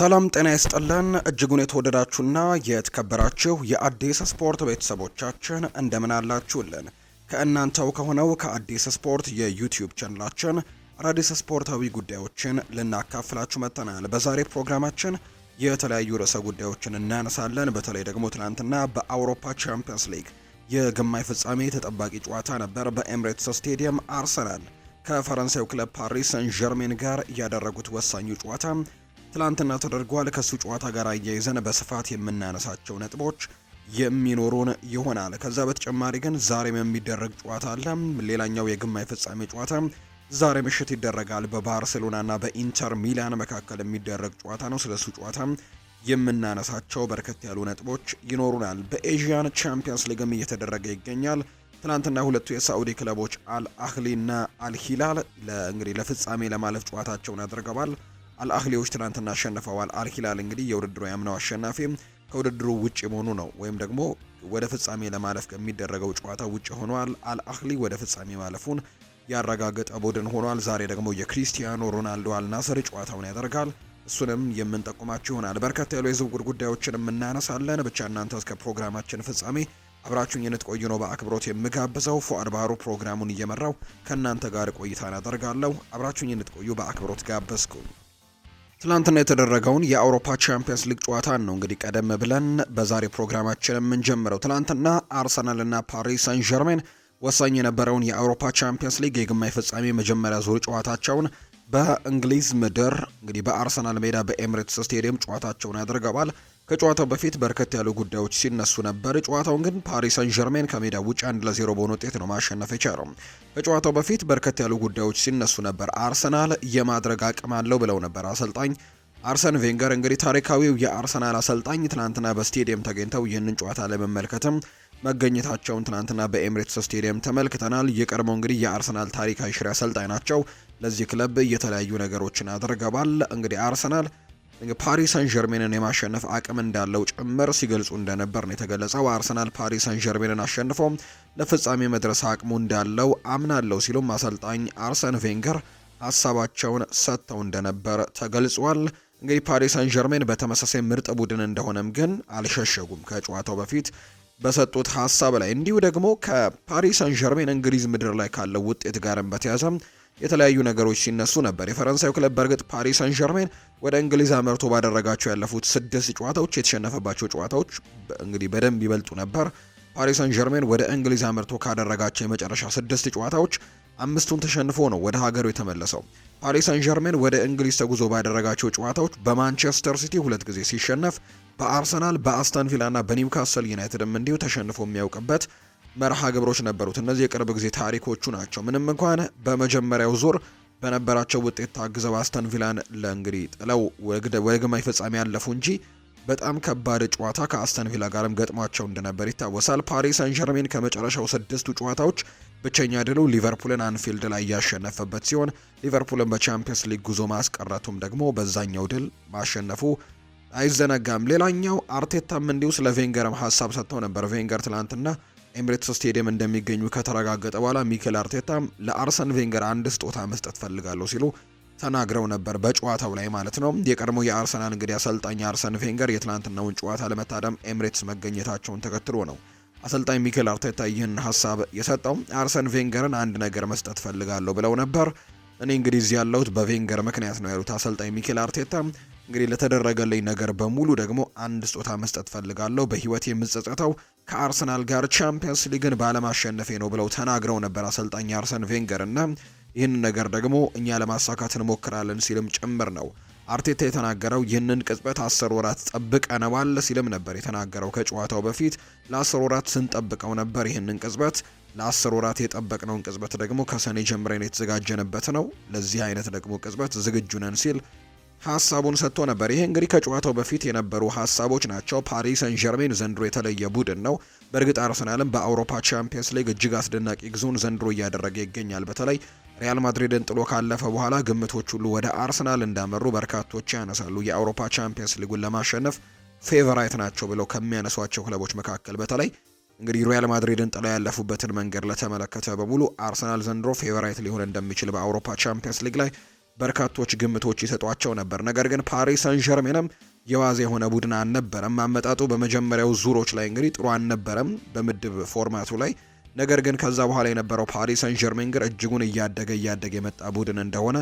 ሰላም ጤና ይስጥልን እጅጉን የተወደዳችሁና የተከበራችሁ የአዲስ ስፖርት ቤተሰቦቻችን እንደምን አላችሁልን? ከእናንተው ከሆነው ከአዲስ ስፖርት የዩቲዩብ ቻናላችን አዳዲስ ስፖርታዊ ጉዳዮችን ልናካፍላችሁ መጥተናል። በዛሬ ፕሮግራማችን የተለያዩ ርዕሰ ጉዳዮችን እናነሳለን። በተለይ ደግሞ ትናንትና በአውሮፓ ቻምፒየንስ ሊግ የግማሽ ፍጻሜ ተጠባቂ ጨዋታ ነበር። በኤምሬትስ ስቴዲየም አርሰናል ከፈረንሳዩ ክለብ ፓሪስ ሰን ዠርሜን ጋር ያደረጉት ወሳኙ ጨዋታ ትላንትና ተደርጓል። ከሱ ጨዋታ ጋር አያይዘን በስፋት የምናነሳቸው ነጥቦች የሚኖሩን ይሆናል። ከዛ በተጨማሪ ግን ዛሬም የሚደረግ ጨዋታ አለ። ሌላኛው የግማሽ ፍጻሜ ጨዋታ ዛሬ ምሽት ይደረጋል። በባርሴሎናና በኢንተር ሚላን መካከል የሚደረግ ጨዋታ ነው። ስለሱ ጨዋታ የምናነሳቸው በርከት ያሉ ነጥቦች ይኖሩናል። በኤዥያን ቻምፒየንስ ሊግም እየተደረገ ይገኛል። ትናንትና ሁለቱ የሳዑዲ ክለቦች አልአህሊና አልሂላል እንግዲህ ለፍጻሜ ለማለፍ ጨዋታቸውን አድርገዋል። አልአህሊዎች ትናንትና አሸንፈዋል። አልሂላል እንግዲህ የውድድሩ ያምናው አሸናፊ ከውድድሩ ውጪ መሆኑ ነው፣ ወይም ደግሞ ወደ ፍጻሜ ለማለፍ ከሚደረገው ጨዋታ ውጪ ሆኗል። አልአህሊ ወደ ፍጻሜ ማለፉን ያረጋገጠ ቡድን ሆኗል። ዛሬ ደግሞ የክሪስቲያኖ ሮናልዶ አልናስር ጨዋታውን ያደርጋል። እሱንም የምንጠቁማችሁ ይሆናል። በርከት ያሉ የዝውውር ጉዳዮችንም እናነሳለን። ብቻ እናንተ እስከ ፕሮግራማችን ፍጻሜ አብራችሁኝ እንድትቆዩ ነው በአክብሮት የምጋብዘው። ፉአድ ባህሩ ፕሮግራሙን እየመራው ከእናንተ ጋር ቆይታን አደርጋለሁ። አብራችሁኝ እንድትቆዩ በአክብሮት ጋበዝኩ። ትላንትና የተደረገውን የአውሮፓ ቻምፒየንስ ሊግ ጨዋታን ነው እንግዲህ ቀደም ብለን በዛሬ ፕሮግራማችን የምንጀምረው። ትላንትና አርሰናልና ፓሪስ ሰን ዠርሜን ወሳኝ የነበረውን የአውሮፓ ቻምፒየንስ ሊግ የግማሽ ፍጻሜ መጀመሪያ ዙር ጨዋታቸውን በእንግሊዝ ምድር እንግዲህ በአርሰናል ሜዳ በኤምሬትስ ስቴዲየም ጨዋታቸውን አድርገዋል። ከጨዋታው በፊት በርከት ያሉ ጉዳዮች ሲነሱ ነበር። ጨዋታውን ግን ፓሪስ ሰን ዠርሜን ከሜዳ ውጭ 1-0 በሆነ ውጤት ነው ማሸነፍ የቻለው። ከጨዋታው በፊት በርከት ያሉ ጉዳዮች ሲነሱ ነበር። አርሰናል የማድረግ አቅም አለው ብለው ነበር አሰልጣኝ አርሰን ቬንገር። እንግዲህ ታሪካዊው የአርሰናል አሰልጣኝ ትናንትና በስቴዲየም ተገኝተው ይህንን ጨዋታ ለመመልከትም መገኘታቸውን ትናንትና በኤምሬትስ ስቴዲየም ተመልክተናል። የቀድሞው እንግዲህ የአርሰናል ታሪካዊ ሽሬ አሰልጣኝ ናቸው። ለዚህ ክለብ የተለያዩ ነገሮችን አድርገዋል። እንግዲህ አርሰናል ፓሪስ ሰን ዠርሜንን የማሸነፍ አቅም እንዳለው ጭምር ሲገልጹ እንደነበር ነው የተገለጸው። አርሰናል ፓሪስ ሰን ዠርሜንን አሸንፎ ለፍጻሜ መድረስ አቅሙ እንዳለው አምናለው ሲሉም አሰልጣኝ አርሰን ቬንገር ሀሳባቸውን ሰጥተው እንደነበር ተገልጿል። እንግዲህ ፓሪስ ሰን ዠርሜን በተመሳሳይ ምርጥ ቡድን እንደሆነም ግን አልሸሸጉም ከጨዋታው በፊት በሰጡት ሀሳብ ላይ። እንዲሁ ደግሞ ከፓሪስ ሰን ዠርሜን እንግሊዝ ምድር ላይ ካለው ውጤት ጋርም በተያያዘ የተለያዩ ነገሮች ሲነሱ ነበር። የፈረንሳዩ ክለብ በእርግጥ ፓሪስ ሰን ዠርሜን ወደ እንግሊዝ አመርቶ ባደረጋቸው ያለፉት 6 ጨዋታዎች የተሸነፈባቸው ጨዋታዎች እንግዲህ በደንብ ይበልጡ ነበር። ፓሪስ ሰን ዠርሜን ወደ እንግሊዝ አመርቶ ካደረጋቸው የመጨረሻ 6 ጨዋታዎች 5ቱን ተሸንፎ ነው ወደ ሀገሩ የተመለሰው። ፓሪስ ሰን ዠርሜን ወደ እንግሊዝ ተጉዞ ባደረጋቸው ጨዋታዎች በማንቸስተር ሲቲ 2 ጊዜ ሲሸነፍ፣ በአርሰናል በአስተን ቪላና በኒውካስል ዩናይትድም እንዲሁ ተሸንፎ የሚያውቅበት መርሃ ግብሮች ነበሩት። እነዚህ የቅርብ ጊዜ ታሪኮቹ ናቸው። ምንም እንኳን በመጀመሪያው ዙር በነበራቸው ውጤት ታግዘው አስተን ቪላን ለእንግዲህ ጥለው ወደ ግማሽ ፍጻሜ ያለፉ እንጂ በጣም ከባድ ጨዋታ ከአስተን ቪላ ጋርም ገጥሟቸው እንደነበር ይታወሳል። ፓሪስ ሰን ዠርሜን ከመጨረሻው 6ቱ ጨዋታዎች ብቸኛ ድሉ ሊቨርፑልን አንፊልድ ላይ ያሸነፈበት ሲሆን ሊቨርፑልን በቻምፒየንስ ሊግ ጉዞ ማስቀረቱም ደግሞ በዛኛው ድል ማሸነፉ አይዘነጋም። ሌላኛው አርቴታም እንዲሁ ስለ ቬንገርም ሀሳብ ሰጥተው ነበር። ቬንገር ትላንትና ኤምሬትስ ስቴዲየም እንደሚገኙ ከተረጋገጠ በኋላ ሚኬል አርቴታ ለአርሰን ቬንገር አንድ ስጦታ መስጠት ፈልጋለሁ ሲሉ ተናግረው ነበር፣ በጨዋታው ላይ ማለት ነው። የቀድሞ የአርሰናል እንግዲህ አሰልጣኝ አርሰን ቬንገር የትናንትናውን ጨዋታ ለመታደም ኤምሬትስ መገኘታቸውን ተከትሎ ነው አሰልጣኝ ሚኬል አርቴታ ይህን ሀሳብ የሰጠው። አርሰን ቬንገርን አንድ ነገር መስጠት ፈልጋለሁ ብለው ነበር። እኔ እንግዲህ እዚህ ያለሁት በቬንገር ምክንያት ነው ያሉት አሰልጣኝ ሚኬል አርቴታ እንግዲህ ለተደረገልኝ ነገር በሙሉ ደግሞ አንድ ስጦታ መስጠት ፈልጋለሁ። በህይወቴ የምጸጸተው ከአርሰናል ጋር ቻምፒየንስ ሊግን ባለማሸነፌ ነው ብለው ተናግረው ነበር አሰልጣኝ አርሰን ቬንገር እና ይህን ነገር ደግሞ እኛ ለማሳካት እንሞክራለን ሲልም ጭምር ነው አርቴታ የተናገረው። ይህንን ቅጽበት 10 ወራት ጠብቀነዋል ሲልም ነበር የተናገረው። ከጨዋታው በፊት ለ10 ወራት ስንጠብቀው ነበር ይህንን ቅጽበት። ለ10 ወራት የጠበቅነውን ቅጽበት ደግሞ ከሰኔ ጀምረን የተዘጋጀንበት ነው። ለዚህ አይነት ደግሞ ቅጽበት ዝግጁ ነን ሲል ሀሳቡን ሰጥቶ ነበር። ይሄ እንግዲህ ከጨዋታው በፊት የነበሩ ሀሳቦች ናቸው። ፓሪስ ሰን ዠርሜን ዘንድሮ የተለየ ቡድን ነው። በእርግጥ አርሰናልም በአውሮፓ ቻምፒየንስ ሊግ እጅግ አስደናቂ ጉዞን ዘንድሮ እያደረገ ይገኛል። በተለይ ሪያል ማድሪድን ጥሎ ካለፈ በኋላ ግምቶች ሁሉ ወደ አርሰናል እንዳመሩ በርካቶች ያነሳሉ። የአውሮፓ ቻምፒየንስ ሊጉን ለማሸነፍ ፌቨራይት ናቸው ብለው ከሚያነሷቸው ክለቦች መካከል በተለይ እንግዲህ ሪያል ማድሪድን ጥለው ያለፉበትን መንገድ ለተመለከተ በሙሉ አርሰናል ዘንድሮ ፌቨራይት ሊሆን እንደሚችል በአውሮፓ ቻምፒየንስ ሊግ ላይ በርካቶች ግምቶች ይሰጧቸው ነበር። ነገር ግን ፓሪስ ሰን ዠርሜንም የዋዛ የሆነ ቡድን አልነበረም። አመጣጡ በመጀመሪያው ዙሮች ላይ እንግዲህ ጥሩ አልነበረም በምድብ ፎርማቱ ላይ። ነገር ግን ከዛ በኋላ የነበረው ፓሪስ ሰን ዠርሜን ግን እጅጉን እያደገ የመጣ ቡድን እንደሆነ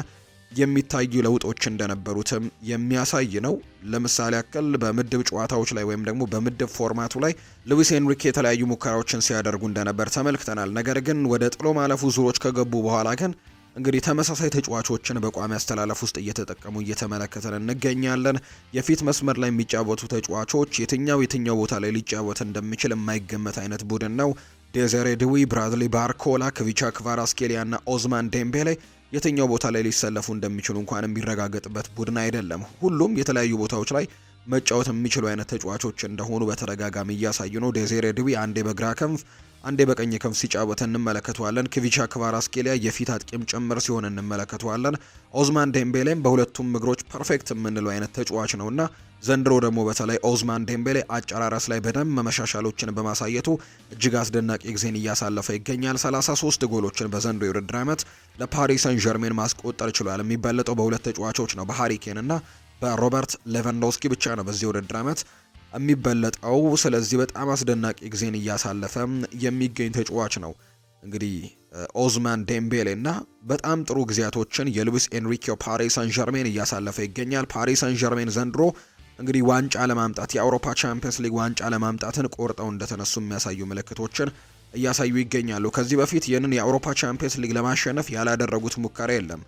የሚታዩ ለውጦች እንደነበሩትም የሚያሳይ ነው። ለምሳሌ ያክል በምድብ ጨዋታዎች ላይ ወይም ደግሞ በምድብ ፎርማቱ ላይ ሉዊስ ኤንሪኬ የተለያዩ ሙከራዎችን ሲያደርጉ እንደነበር ተመልክተናል። ነገር ግን ወደ ጥሎ ማለፉ ዙሮች ከገቡ በኋላ ግን እንግዲህ ተመሳሳይ ተጫዋቾችን በቋሚ አስተላለፍ ውስጥ እየተጠቀሙ እየተመለከተን እንገኛለን። የፊት መስመር ላይ የሚጫወቱ ተጫዋቾች የትኛው ቦታ ላይ ሊጫወት እንደሚችል የማይገመት አይነት ቡድን ነው። ዴዘሬ ድዊ፣ ብራድሊ ባርኮላ፣ ክቪቻ ክቫራስኬሊያ እና ኦዝማን ዴምቤሌ የትኛው ቦታ ላይ ሊሰለፉ እንደሚችሉ እንኳን የሚረጋገጥበት ቡድን አይደለም። ሁሉም የተለያዩ ቦታዎች ላይ መጫወት የሚችሉ አይነት ተጫዋቾች እንደሆኑ በተደጋጋሚ እያሳዩ ነው። ዴዘሬ ድዊ አንዴ በግራ ክንፍ አንዴ በቀኝ ክንፍ ሲጫወት እንመለከተዋለን። ክቪቻ ክቫራስኬሊያ የፊት አጥቂም ጭምር ሲሆን እንመለከተዋለን። ኦዝማን ዴምቤሌም በሁለቱም እግሮች ፐርፌክት የምንለው አይነት ተጫዋች ነውና ዘንድሮ ደግሞ በተለይ ኦዝማን ዴምቤሌ አጨራረስ ላይ በደንብ መሻሻሎችን በማሳየቱ እጅግ አስደናቂ ጊዜን እያሳለፈ ይገኛል። 33 ጎሎችን በዘንድሮ የውድድር ዓመት ለፓሪስ ሰን ዠርሜን ማስቆጠር ችሏል። የሚበለጠው በሁለት ተጫዋቾች ነው፣ በሃሪ ኬን እና በሮበርት ሌቫንዶስኪ ብቻ ነው በዚህ የውድድር ዓመት የሚበለጠው። ስለዚህ በጣም አስደናቂ ጊዜን እያሳለፈ የሚገኝ ተጫዋች ነው እንግዲህ ኦዝማን ዴምቤሌ እና በጣም ጥሩ ጊዜያቶችን የሉዊስ ኤንሪኬው ፓሪስ ሰን ዠርሜን እያሳለፈ ይገኛል። ፓሪስ ሰን ዠርሜን ዘንድሮ እንግዲህ ዋንጫ ለማምጣት የአውሮፓ ቻምፒየንስ ሊግ ዋንጫ ለማምጣትን ቆርጠው እንደተነሱ የሚያሳዩ ምልክቶችን እያሳዩ ይገኛሉ። ከዚህ በፊት ይህንን የአውሮፓ ቻምፒየንስ ሊግ ለማሸነፍ ያላደረጉት ሙከራ የለም።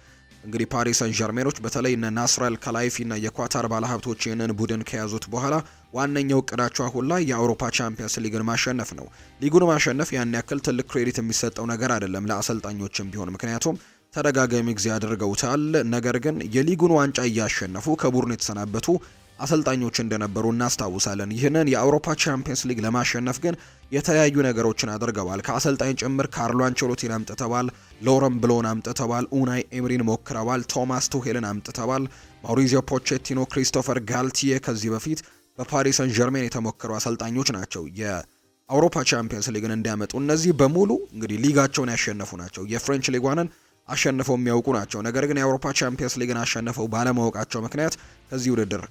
እንግዲህ ፓሪስ ሰን ዠርሜኖች በተለይ እነ ናስራል ከላይፊ እና የኳታር ባለሀብቶች ይህንን ቡድን ከያዙት በኋላ ዋነኛው እቅዳቸው አሁን ላይ የአውሮፓ ቻምፒየንስ ሊግን ማሸነፍ ነው። ሊጉን ማሸነፍ ያን ያክል ትልቅ ክሬዲት የሚሰጠው ነገር አይደለም ለአሰልጣኞችም ቢሆን፣ ምክንያቱም ተደጋጋሚ ጊዜ አድርገውታል። ነገር ግን የሊጉን ዋንጫ እያሸነፉ ከቡድኑ የተሰናበቱ አሰልጣኞች እንደነበሩ እናስታውሳለን። ይህንን የአውሮፓ ቻምፒየንስ ሊግ ለማሸነፍ ግን የተለያዩ ነገሮችን አድርገዋል። ከአሰልጣኝ ጭምር ካርሎ አንቸሎቲን አምጥተዋል፣ ሎረን ብሎን አምጥተዋል፣ ኡናይ ኤምሪን ሞክረዋል፣ ቶማስ ቱሄልን አምጥተዋል፣ ማውሪዚዮ ፖቼቲኖ፣ ክሪስቶፈር ጋልቲዬ ከዚህ በፊት በፓሪስ ሰን ዠርሜን የተሞከሩ አሰልጣኞች ናቸው የአውሮፓ ቻምፒየንስ ሊግን እንዲያመጡ። እነዚህ በሙሉ እንግዲህ ሊጋቸውን ያሸነፉ ናቸው፣ የፍሬንች ሊጓንን አሸንፈው የሚያውቁ ናቸው። ነገር ግን የአውሮፓ ቻምፒየንስ ሊግን አሸንፈው ባለማወቃቸው ምክንያት ከዚህ ውድድር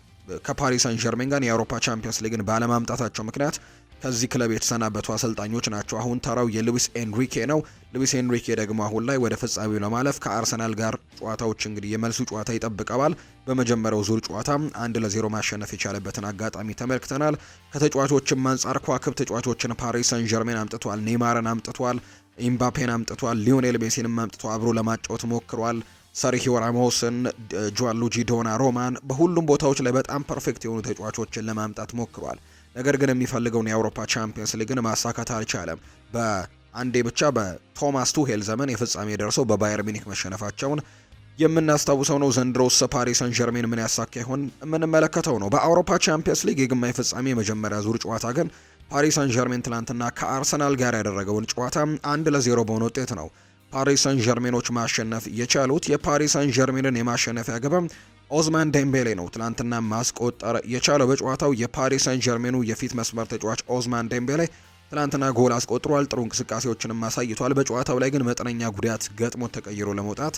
ከፓሪስ ሰን ዠርሜን ጋር የአውሮፓ ቻምፒየንስ ሊግን ባለማምጣታቸው ምክንያት ከዚህ ክለብ የተሰናበቱ አሰልጣኞች ናቸው። አሁን ተራው የሉዊስ ኤንሪኬ ነው። ሉዊስ ኤንሪኬ ደግሞ አሁን ላይ ወደ ፍጻሜው ለማለፍ ከአርሰናል ጋር ጨዋታዎች እንግዲህ የመልሱ ጨዋታ ይጠብቀዋል። በመጀመሪያው ዙር ጨዋታ 1-0 ማሸነፍ የቻለበትን አጋጣሚ ተመልክተናል። ከተጫዋቾችም አንጻር ከዋክብ ተጫዋቾችን ፓሪስ ሰን ዠርሜን አምጥቷል። ኔይማርን አምጥቷል፣ ኤምባፔን አምጥቷል፣ ሊዮኔል ሜሲንም አምጥቶ አብሮ ለማጫወት ሞክሯል። ሰርሂዮ ራሞስን፣ ጆአንሉጂ ዶናሩማን በሁሉም ቦታዎች ላይ በጣም ፐርፌክት የሆኑ ተጫዋቾችን ለማምጣት ሞክሯል። ነገር ግን የሚፈልገውን የአውሮፓ ቻምፒየንስ ሊግን ማሳካት አልቻለም። በአንዴ ብቻ በቶማስ ቱሄል ዘመን የፍጻሜ ደርሰው በባየር ሚኒክ መሸነፋቸውን የምናስታውሰው ነው። ዘንድሮስ ፓሪስ ሰን ዠርሜን ምን ያሳካ ይሆን የምንመለከተው ነው። በአውሮፓ ቻምፒየንስ ሊግ የግማሽ ፍጻሜ የመጀመሪያ ዙር ጨዋታ ግን ፓሪስ ሰን ዠርሜን ትናንትና ከአርሰናል ጋር ያደረገውን ጨዋታ 1-0 በሆነ ውጤት ነው ፓሪስ ሰን ዠርሜኖች ማሸነፍ የቻሉት። የፓሪስ ሰን ዠርሜንን የማሸነፊያ ግብም ኦዝማን ዴምቤሌ ነው ትናንትና ማስቆጠር የቻለው። በጨዋታው የፓሪስ ሰን ዠርሜኑ የፊት መስመር ተጫዋች ኦዝማን ዴምቤሌ ትናንትና ጎል አስቆጥሯል። ጥሩ እንቅስቃሴዎችንም አሳይቷል። በጨዋታው ላይ ግን መጠነኛ ጉዳት ገጥሞ ተቀይሮ ለመውጣት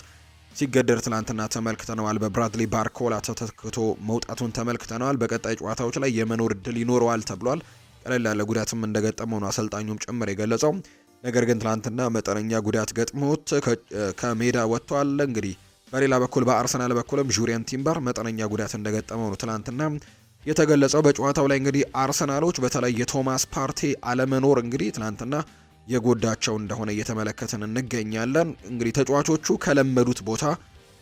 ሲገደድ ትናንትና ተመልክተነዋል። በብራድሊ ባርኮላ ተተክቶ መውጣቱን ተመልክተነዋል። በቀጣይ ጨዋታዎች ላይ የመኖር እድል ይኖረዋል ተብሏል። ቀለል ያለ ጉዳትም እንደገጠመው ነው አሰልጣኙም ጭምር የገለጸው። ነገር ግን ትናንትና መጠነኛ ጉዳት ገጥሞት ከሜዳ ወጥቷል። እንግዲህ በሌላ በኩል በአርሰናል በኩልም ጁሪየን ቲምበር መጠነኛ ጉዳት እንደገጠመው ነው ትናንትና የተገለጸው። በጨዋታው ላይ እንግዲህ አርሰናሎች በተለይ የቶማስ ፓርቴ አለመኖር እንግዲህ ትናንትና የጎዳቸው እንደሆነ እየተመለከትን እንገኛለን። እንግዲህ ተጫዋቾቹ ከለመዱት ቦታ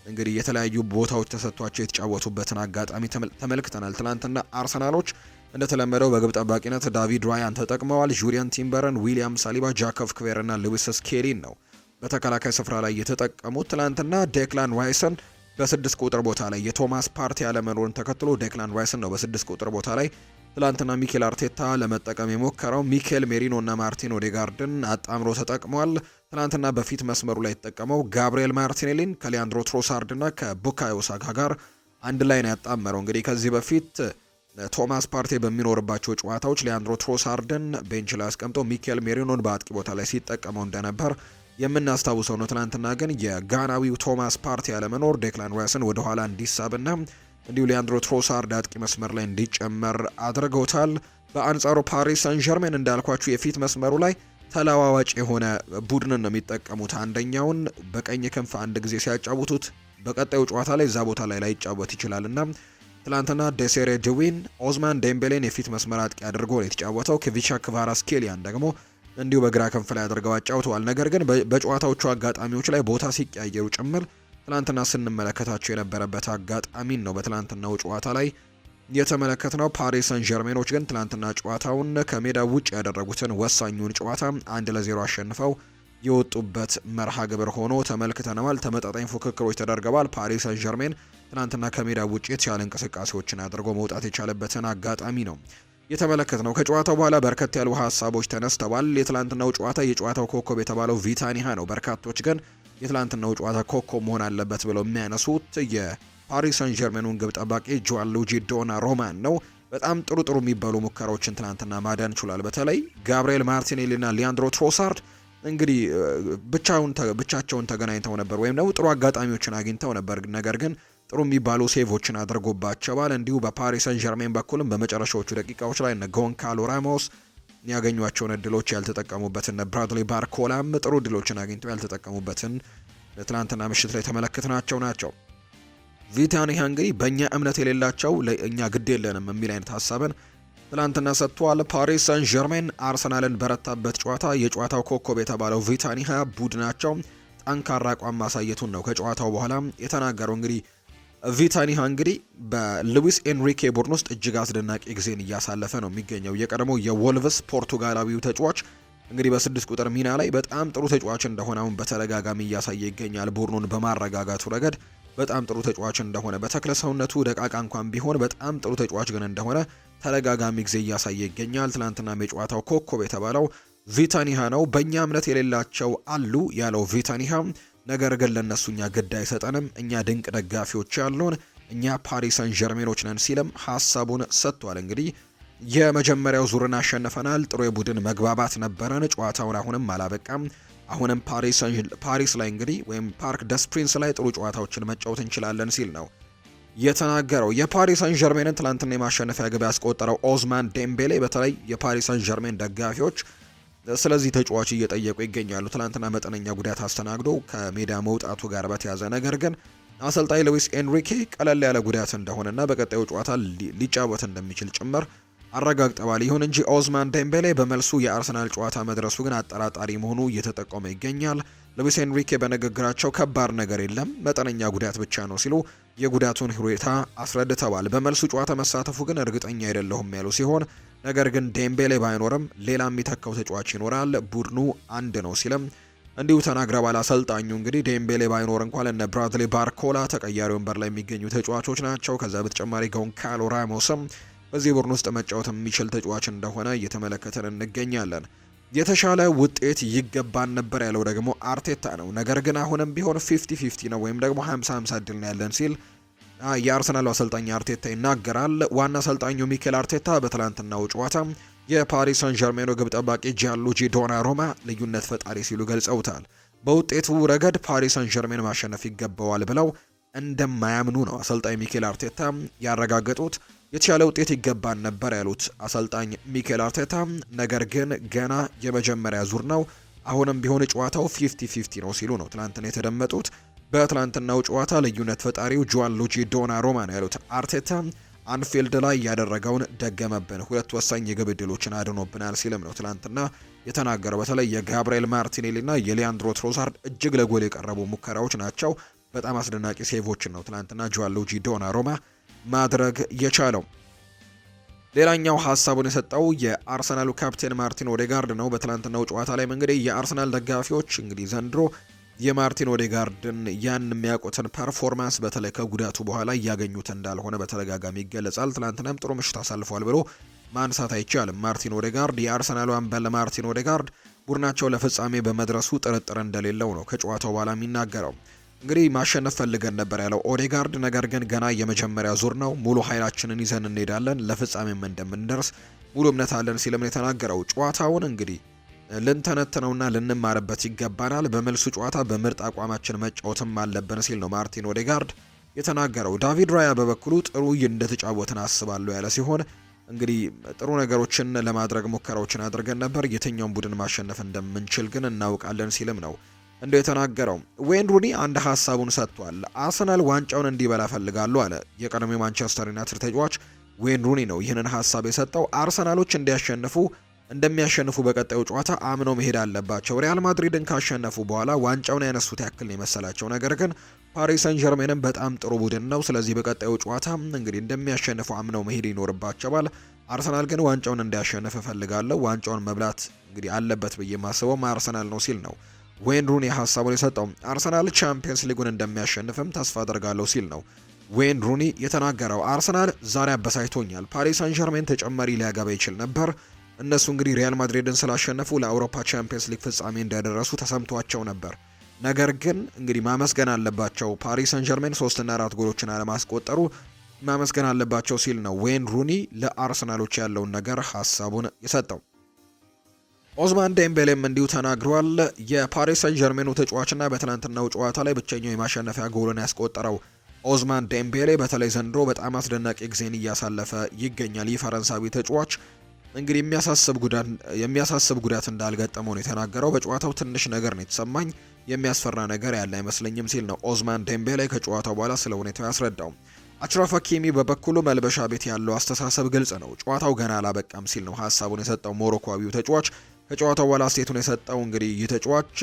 እንግዲህ የተለያዩ ቦታዎች ተሰጥቷቸው የተጫወቱበትን አጋጣሚ ተመልክተናል። ትናንትና አርሰናሎች እንደተለመደው በግብ ጠባቂነት ዳቪድ ራያን ተጠቅመዋል። ጁሪየን ቲምበርን፣ ዊሊያም ሳሊባ፣ ጃኮቭ ክቬር እና ሉዊስ ስኬሊን ነው በተከላካይ ስፍራ ላይ የተጠቀሙት። ትናንትና ዴክላን ራይስን በ6 ቁጥር ቦታ ላይ የቶማስ ፓርቲ አለመኖርን ተከትሎ ዴክላን ራይስን ነው በ6 ቁጥር ቦታ ላይ ትላንትና ሚኬል አርቴታ ለመጠቀም የሞከረው። ሚኬል ሜሪኖ እና ማርቲን ኦዴጋርድን አጣምሮ ተጠቅሟል። ትላንትና በፊት መስመሩ ላይ የተጠቀመው ጋብሪኤል ማርቲኔሊን ከሊያንድሮ ትሮሳርድ እና ከቡካዮ ሳካ ጋር አንድ ላይ ነው ያጣመረው። እንግዲህ ከዚህ በፊት ቶማስ ፓርቴ በሚኖርባቸው ጨዋታዎች ሊያንድሮ ትሮሳርድን ቤንች ላይ አስቀምጦ ሚኬል ሜሪኖን በአጥቂ ቦታ ላይ ሲጠቀመው እንደነበር የምናስታውሰው ነው። ትናንትና ግን የጋናዊው ቶማስ ፓርቲ ያለመኖር ዴክላን ራይስን ወደ ኋላ እንዲሳብና እንዲሁ ሊያንድሮ ትሮሳርድ አጥቂ መስመር ላይ እንዲጨመር አድርገውታል። በአንጻሩ ፓሪስ ሰን ዠርሜን እንዳልኳችሁ የፊት መስመሩ ላይ ተለዋዋጭ የሆነ ቡድንን ነው የሚጠቀሙት። አንደኛውን በቀኝ ክንፍ አንድ ጊዜ ሲያጫውቱት በቀጣዩ ጨዋታ ላይ እዛ ቦታ ላይ ላይጫወት ይችላልና ትላንትና ዴሴሬ ድዊን ኦዝማን ዴምቤሌን የፊት መስመር አጥቂ አድርጎ ነው የተጫወተው። ክቪቻ ክቫራትስኬሊያን ደግሞ እንዲሁ በግራ ክንፍ ላይ አድርገው አጫውተዋል። ነገር ግን በጨዋታዎቹ አጋጣሚዎች ላይ ቦታ ሲቀያየሩ ጭምር ትላንትና ስንመለከታቸው የነበረበት አጋጣሚን ነው በትላንትናው ጨዋታ ላይ የተመለከትነው። ፓሪስ ሰን ዠርሜኖች ግን ትላንትና ጨዋታውን ከሜዳ ውጭ ያደረጉትን ወሳኙን ጨዋታ 1-0 አሸንፈው የወጡበት መርሃ ግብር ሆኖ ተመልክተነዋል። ተመጣጣኝ ፉክክሮች ተደርገዋል። ፓሪስ ሰን ዠርሜን ትናንትና ከሜዳ ውጭ የተሻለ እንቅስቃሴዎችን አድርጎ መውጣት የቻለበትን አጋጣሚ ነው የተመለከትነው። ከጨዋታው በኋላ በርከት ያሉ ሀሳቦች ተነስተዋል። የትላንትናው ጨዋታ የጨዋታው ኮከብ የተባለው ቪታኒሃ ነው። በርካቶች ግን የትላንትናው ጨዋታ ኮከብ መሆን አለበት ብለው የሚያነሱት የፓሪስ ሰን ዠርሜኑን ግብ ጠባቂ ጂያንሉጂ ዶናሩማን ነው። በጣም ጥሩ የሚባሉ ሙከራዎችን ትናንትና ማዳን ችሏል። በተለይ ጋብሪኤል ማርቲኔሊ እና ሊያንድሮ ትሮሳርድ እንግዲህ ብቻቸውን ተገናኝተው ነበር ወይም ደግሞ ጥሩ አጋጣሚዎችን አግኝተው ነበር። ነገር ግን ጥሩ የሚባሉ ሴቮችን አድርጎባቸዋል። እንዲሁ በፓሪስ ሰን ዠርሜን በኩልም በመጨረሻዎቹ ደቂቃዎች ላይ እነ ጎንካሎ ራሞስ ያገኟቸውን እድሎች ያልተጠቀሙበትን፣ ብራድሊ ባርኮላም ጥሩ እድሎችን አግኝተው ያልተጠቀሙበትን ትናንትና ምሽት ላይ ተመለከትናቸው ናቸው። ቪታኒያ እንግዲህ በእኛ እምነት የሌላቸው ለእኛ ግድ የለንም የሚል አይነት ሀሳብን ትላንትና ሰጥቷል። ፓሪስ ሰን ዠርሜን አርሰናልን በረታበት ጨዋታ የጨዋታው ኮከብ የተባለው ቪታኒያ ቡድናቸው ጠንካራ አቋም ማሳየቱን ነው ከጨዋታው በኋላ የተናገረው። እንግዲህ ቪታኒያ እንግዲህ በሉዊስ ኤንሪኬ ቡድን ውስጥ እጅግ አስደናቂ ጊዜን እያሳለፈ ነው የሚገኘው። የቀድሞው የወልቭስ ፖርቱጋላዊው ተጫዋች እንግዲህ በ6 ቁጥር ሚና ላይ በጣም ጥሩ ተጫዋች እንደሆነ አሁን በተደጋጋሚ እያሳየ ይገኛል። ቡድኑን በማረጋጋቱ ረገድ በጣም ጥሩ ተጫዋች እንደሆነ፣ በተክለ ሰውነቱ ደቃቃ እንኳን ቢሆን በጣም ጥሩ ተጫዋች ግን እንደሆነ ተደጋጋሚ ጊዜ እያሳየ ይገኛል። ትናንትና የጨዋታው ኮከብ የተባለው ቪታኒያ ነው። በእኛ እምነት የሌላቸው አሉ ያለው ቪታኒያ፣ ነገር ግን ለነሱ እኛ ግድ አይሰጠንም፣ እኛ ድንቅ ደጋፊዎች ያሉን እኛ ፓሪስ ሰን ዠርሜኖች ነን ሲልም ሀሳቡን ሰጥቷል። እንግዲህ የመጀመሪያው ዙርን አሸንፈናል፣ ጥሩ የቡድን መግባባት ነበረን፣ ጨዋታውን አሁንም አላበቃም፣ አሁንም ፓሪስ ላይ እንግዲህ ወይም ፓርክ ደስ ፕሪንስ ላይ ጥሩ ጨዋታዎችን መጫወት እንችላለን ሲል ነው የተናገረው። የፓሪስ ሰን ዠርሜንን ትላንትና የማሸነፊያ ግብ ያስቆጠረው ኦዝማን ዴምቤሌ በተለይ የፓሪስ ሰን ዠርሜን ደጋፊዎች ስለዚህ ተጫዋች እየጠየቁ ይገኛሉ። ትላንትና መጠነኛ ጉዳት አስተናግዶ ከሜዳ መውጣቱ ጋር በተያዘ ነገር ግን አሰልጣኝ ሉዊስ ኤንሪኬ ቀለል ያለ ጉዳት እንደሆነና በቀጣዩ ጨዋታ ሊጫወት እንደሚችል ጭምር አረጋግጠዋል። ይሁን እንጂ ኦዝማን ዴምቤሌ በመልሱ የአርሰናል ጨዋታ መድረሱ ግን አጠራጣሪ መሆኑ እየተጠቆመ ይገኛል። ሉዊስ ኤንሪኬ በንግግራቸው ከባድ ነገር የለም፣ መጠነኛ ጉዳት ብቻ ነው ሲሉ የጉዳቱን ሁኔታ አስረድተዋል። በመልሱ ጨዋታ መሳተፉ ግን እርግጠኛ አይደለሁም ያሉ ሲሆን ነገር ግን ዴምቤሌ ባይኖርም ሌላ የሚተካው ተጫዋች ይኖራል፣ ቡድኑ አንድ ነው ሲልም እንዲሁ ተናግረዋል። አሰልጣኙ እንግዲህ ዴምቤሌ ባይኖር እንኳን እነ ብራድሊ ባርኮላ ተቀያሪ ወንበር ላይ የሚገኙ ተጫዋቾች ናቸው። ከዛ በተጨማሪ ጎንካሎ ራሞስም በዚህ ቡድን ውስጥ መጫወት የሚችል ተጫዋች እንደሆነ እየተመለከተን እንገኛለን። የተሻለ ውጤት ይገባን ነበር ያለው ደግሞ አርቴታ ነው። ነገር ግን አሁንም ቢሆን 50-50 ነው ወይም ደግሞ 50-50 እድል ነው ያለን ሲል የአርሰናሉ አሰልጣኝ አርቴታ ይናገራል። ዋና አሰልጣኙ ሚኬል አርቴታ በትላንትናው ጨዋታ የፓሪስ ሰን ዠርሜኑ ግብ ጠባቂ ጂያንሉጂ ዶናሩማ ልዩነት ፈጣሪ ሲሉ ገልጸውታል። በውጤቱ ረገድ ፓሪስ ሰን ዠርሜን ማሸነፍ ይገባዋል ብለው እንደማያምኑ ነው አሰልጣኝ ሚኬል አርቴታ ያረጋገጡት። የተሻለ ውጤት ይገባን ነበር ያሉት አሰልጣኝ ሚኬል አርቴታ ነገር ግን ገና የመጀመሪያ ዙር ነው፣ አሁንም ቢሆን ጨዋታው 50-50 ነው ሲሉ ነው ትላንትና የተደመጡት። በትላንትናው ጨዋታ ልዩነት ፈጣሪው ጂያንሉጂ ዶናሩማ ነው ያሉት አርቴታ አንፊልድ ላይ ያደረገውን ደገመብን፣ ሁለት ወሳኝ የግብ ዕድሎችን አድኖብናል ሲልም ነው ትላንትና የተናገረው። በተለይ የጋብሪኤል ማርቲኔሊ እና የሊያንድሮ ትሮሳርድ እጅግ ለጎል የቀረቡ ሙከራዎች ናቸው። በጣም አስደናቂ ሴቮችን ነው ትላንትና ጂያንሉጂ ዶናሩማ ማድረግ የቻለው። ሌላኛው ሀሳቡን የሰጠው የአርሰናሉ ካፕቴን ማርቲን ኦዴጋርድ ነው። በትላንትናው ጨዋታ ላይ እንግዲህ የአርሰናል ደጋፊዎች እንግዲህ ዘንድሮ የማርቲን ኦዴጋርድን ያን የሚያውቁትን ፐርፎርማንስ በተለይ ከጉዳቱ በኋላ እያገኙት እንዳልሆነ በተደጋጋሚ ይገለጻል። ትላንትናም ጥሩ ምሽት አሳልፏል ብሎ ማንሳት አይቻልም። ማርቲን ኦዴጋርድ የአርሰናሉ አምበል ማርቲን ኦዴጋርድ ቡድናቸው ለፍጻሜ በመድረሱ ጥርጥር እንደሌለው ነው ከጨዋታው በኋላ የሚናገረው። እንግዲህ ማሸነፍ ፈልገን ነበር ያለው ኦዴጋርድ፣ ነገር ግን ገና የመጀመሪያ ዙር ነው፣ ሙሉ ኃይላችንን ይዘን እንሄዳለን፣ ለፍጻሜም እንደምንደርስ ሙሉ እምነት አለን ሲልም የተናገረው። ጨዋታውን እንግዲህ ልንተነትነውና ልንማርበት ይገባናል። በመልሱ ጨዋታ በምርጥ አቋማችን መጫወትም አለብን ሲል ነው ማርቲን ኦዴጋርድ የተናገረው። ዳቪድ ራያ በበኩሉ ጥሩ እንደተጫወትን አስባለሁ ያለ ሲሆን እንግዲህ ጥሩ ነገሮችን ለማድረግ ሙከራዎችን አድርገን ነበር፣ የትኛውን ቡድን ማሸነፍ እንደምንችል ግን እናውቃለን ሲልም ነው እንደ የተናገረው። ዌይን ሩኒ አንድ ሀሳቡን ሰጥቷል። አርሰናል ዋንጫውን እንዲበላ ፈልጋሉ አለ። የቀድሞ ማንቸስተር ዩናይትድ ተጫዋች ዌይን ሩኒ ነው ይህንን ሀሳብ የሰጠው። አርሰናሎች እንደሚያሸንፉ በቀጣዩ ጨዋታ አምነው መሄድ አለባቸው። ሪያል ማድሪድን ካሸነፉ በኋላ ዋንጫውን ያነሱት ያክል ነው የመሰላቸው። ነገር ግን ፓሪስ ሰን ዠርሜንም በጣም ጥሩ ቡድን ነው። ስለዚህ በቀጣዩ ጨዋታ እንግዲህ እንደሚያሸንፉ አምነው መሄድ ይኖርባቸዋል። አርሰናል ግን ዋንጫውን እንዲያሸንፍ እፈልጋለሁ። ዋንጫውን መብላት እንግዲህ አለበት ብዬ ማስበው አርሰናል ነው ሲል ነው ዌይን ሩኒ ሀሳቡን የሰጠው። አርሰናል ቻምፒየንስ ሊጉን እንደሚያሸንፍም ተስፋ አደርጋለሁ ሲል ነው ዌይን ሩኒ የተናገረው። አርሰናል ዛሬ አበሳጭቶኛል። ፓሪስ ሰን ዠርሜን ተጨማሪ ሊያገባ ይችል ነበር። እነሱ እንግዲህ ሪያል ማድሪድን ስላሸነፉ ለአውሮፓ ቻምፒየንስ ሊግ ፍጻሜ እንደደረሱ ተሰምቷቸው ነበር። ነገር ግን እንግዲህ ማመስገን አለባቸው። ፓሪስ ሰን ዠርሜን 3 እና 4 ጎሎችን አለማስቆጠሩ ማመስገን አለባቸው ሲል ነው ዌይን ሩኒ ለአርሰናሎች ያለውን ነገር ሀሳቡን የሰጠው። ኦዝማን ዴምቤሌም እንዲሁ ተናግሯል። የፓሪስ ሰን ዠርሜኑ ተጫዋችና በትናንትናው ጨዋታ ላይ ብቸኛው የማሸነፊያ ጎልን ያስቆጠረው ኦዝማን ዴምቤሌ በተለይ ዘንድሮ በጣም አስደናቂ ጊዜን እያሳለፈ ይገኛል። ይህ ፈረንሳዊ ተጫዋች እንግዲህ የሚያሳስብ ጉዳት እንዳልገጠመው ነው የተናገረው። በጨዋታው ትንሽ ነገር ነው የተሰማኝ፣ የሚያስፈራ ነገር ያለ አይመስለኝም ሲል ነው ኦዝማን ዴምቤሌ ከጨዋታው በኋላ ስለ ሁኔታው ያስረዳው። አችራፍ ሀኪሚ በበኩሉ መልበሻ ቤት ያለው አስተሳሰብ ግልጽ ነው፣ ጨዋታው ገና አላበቃም ሲል ነው ሀሳቡን የሰጠው። ሞሮኮዊው ተጫዋች ከጨዋታው በኋላ አስተያየቱን የሰጠው እንግዲህ ይህ ተጫዋች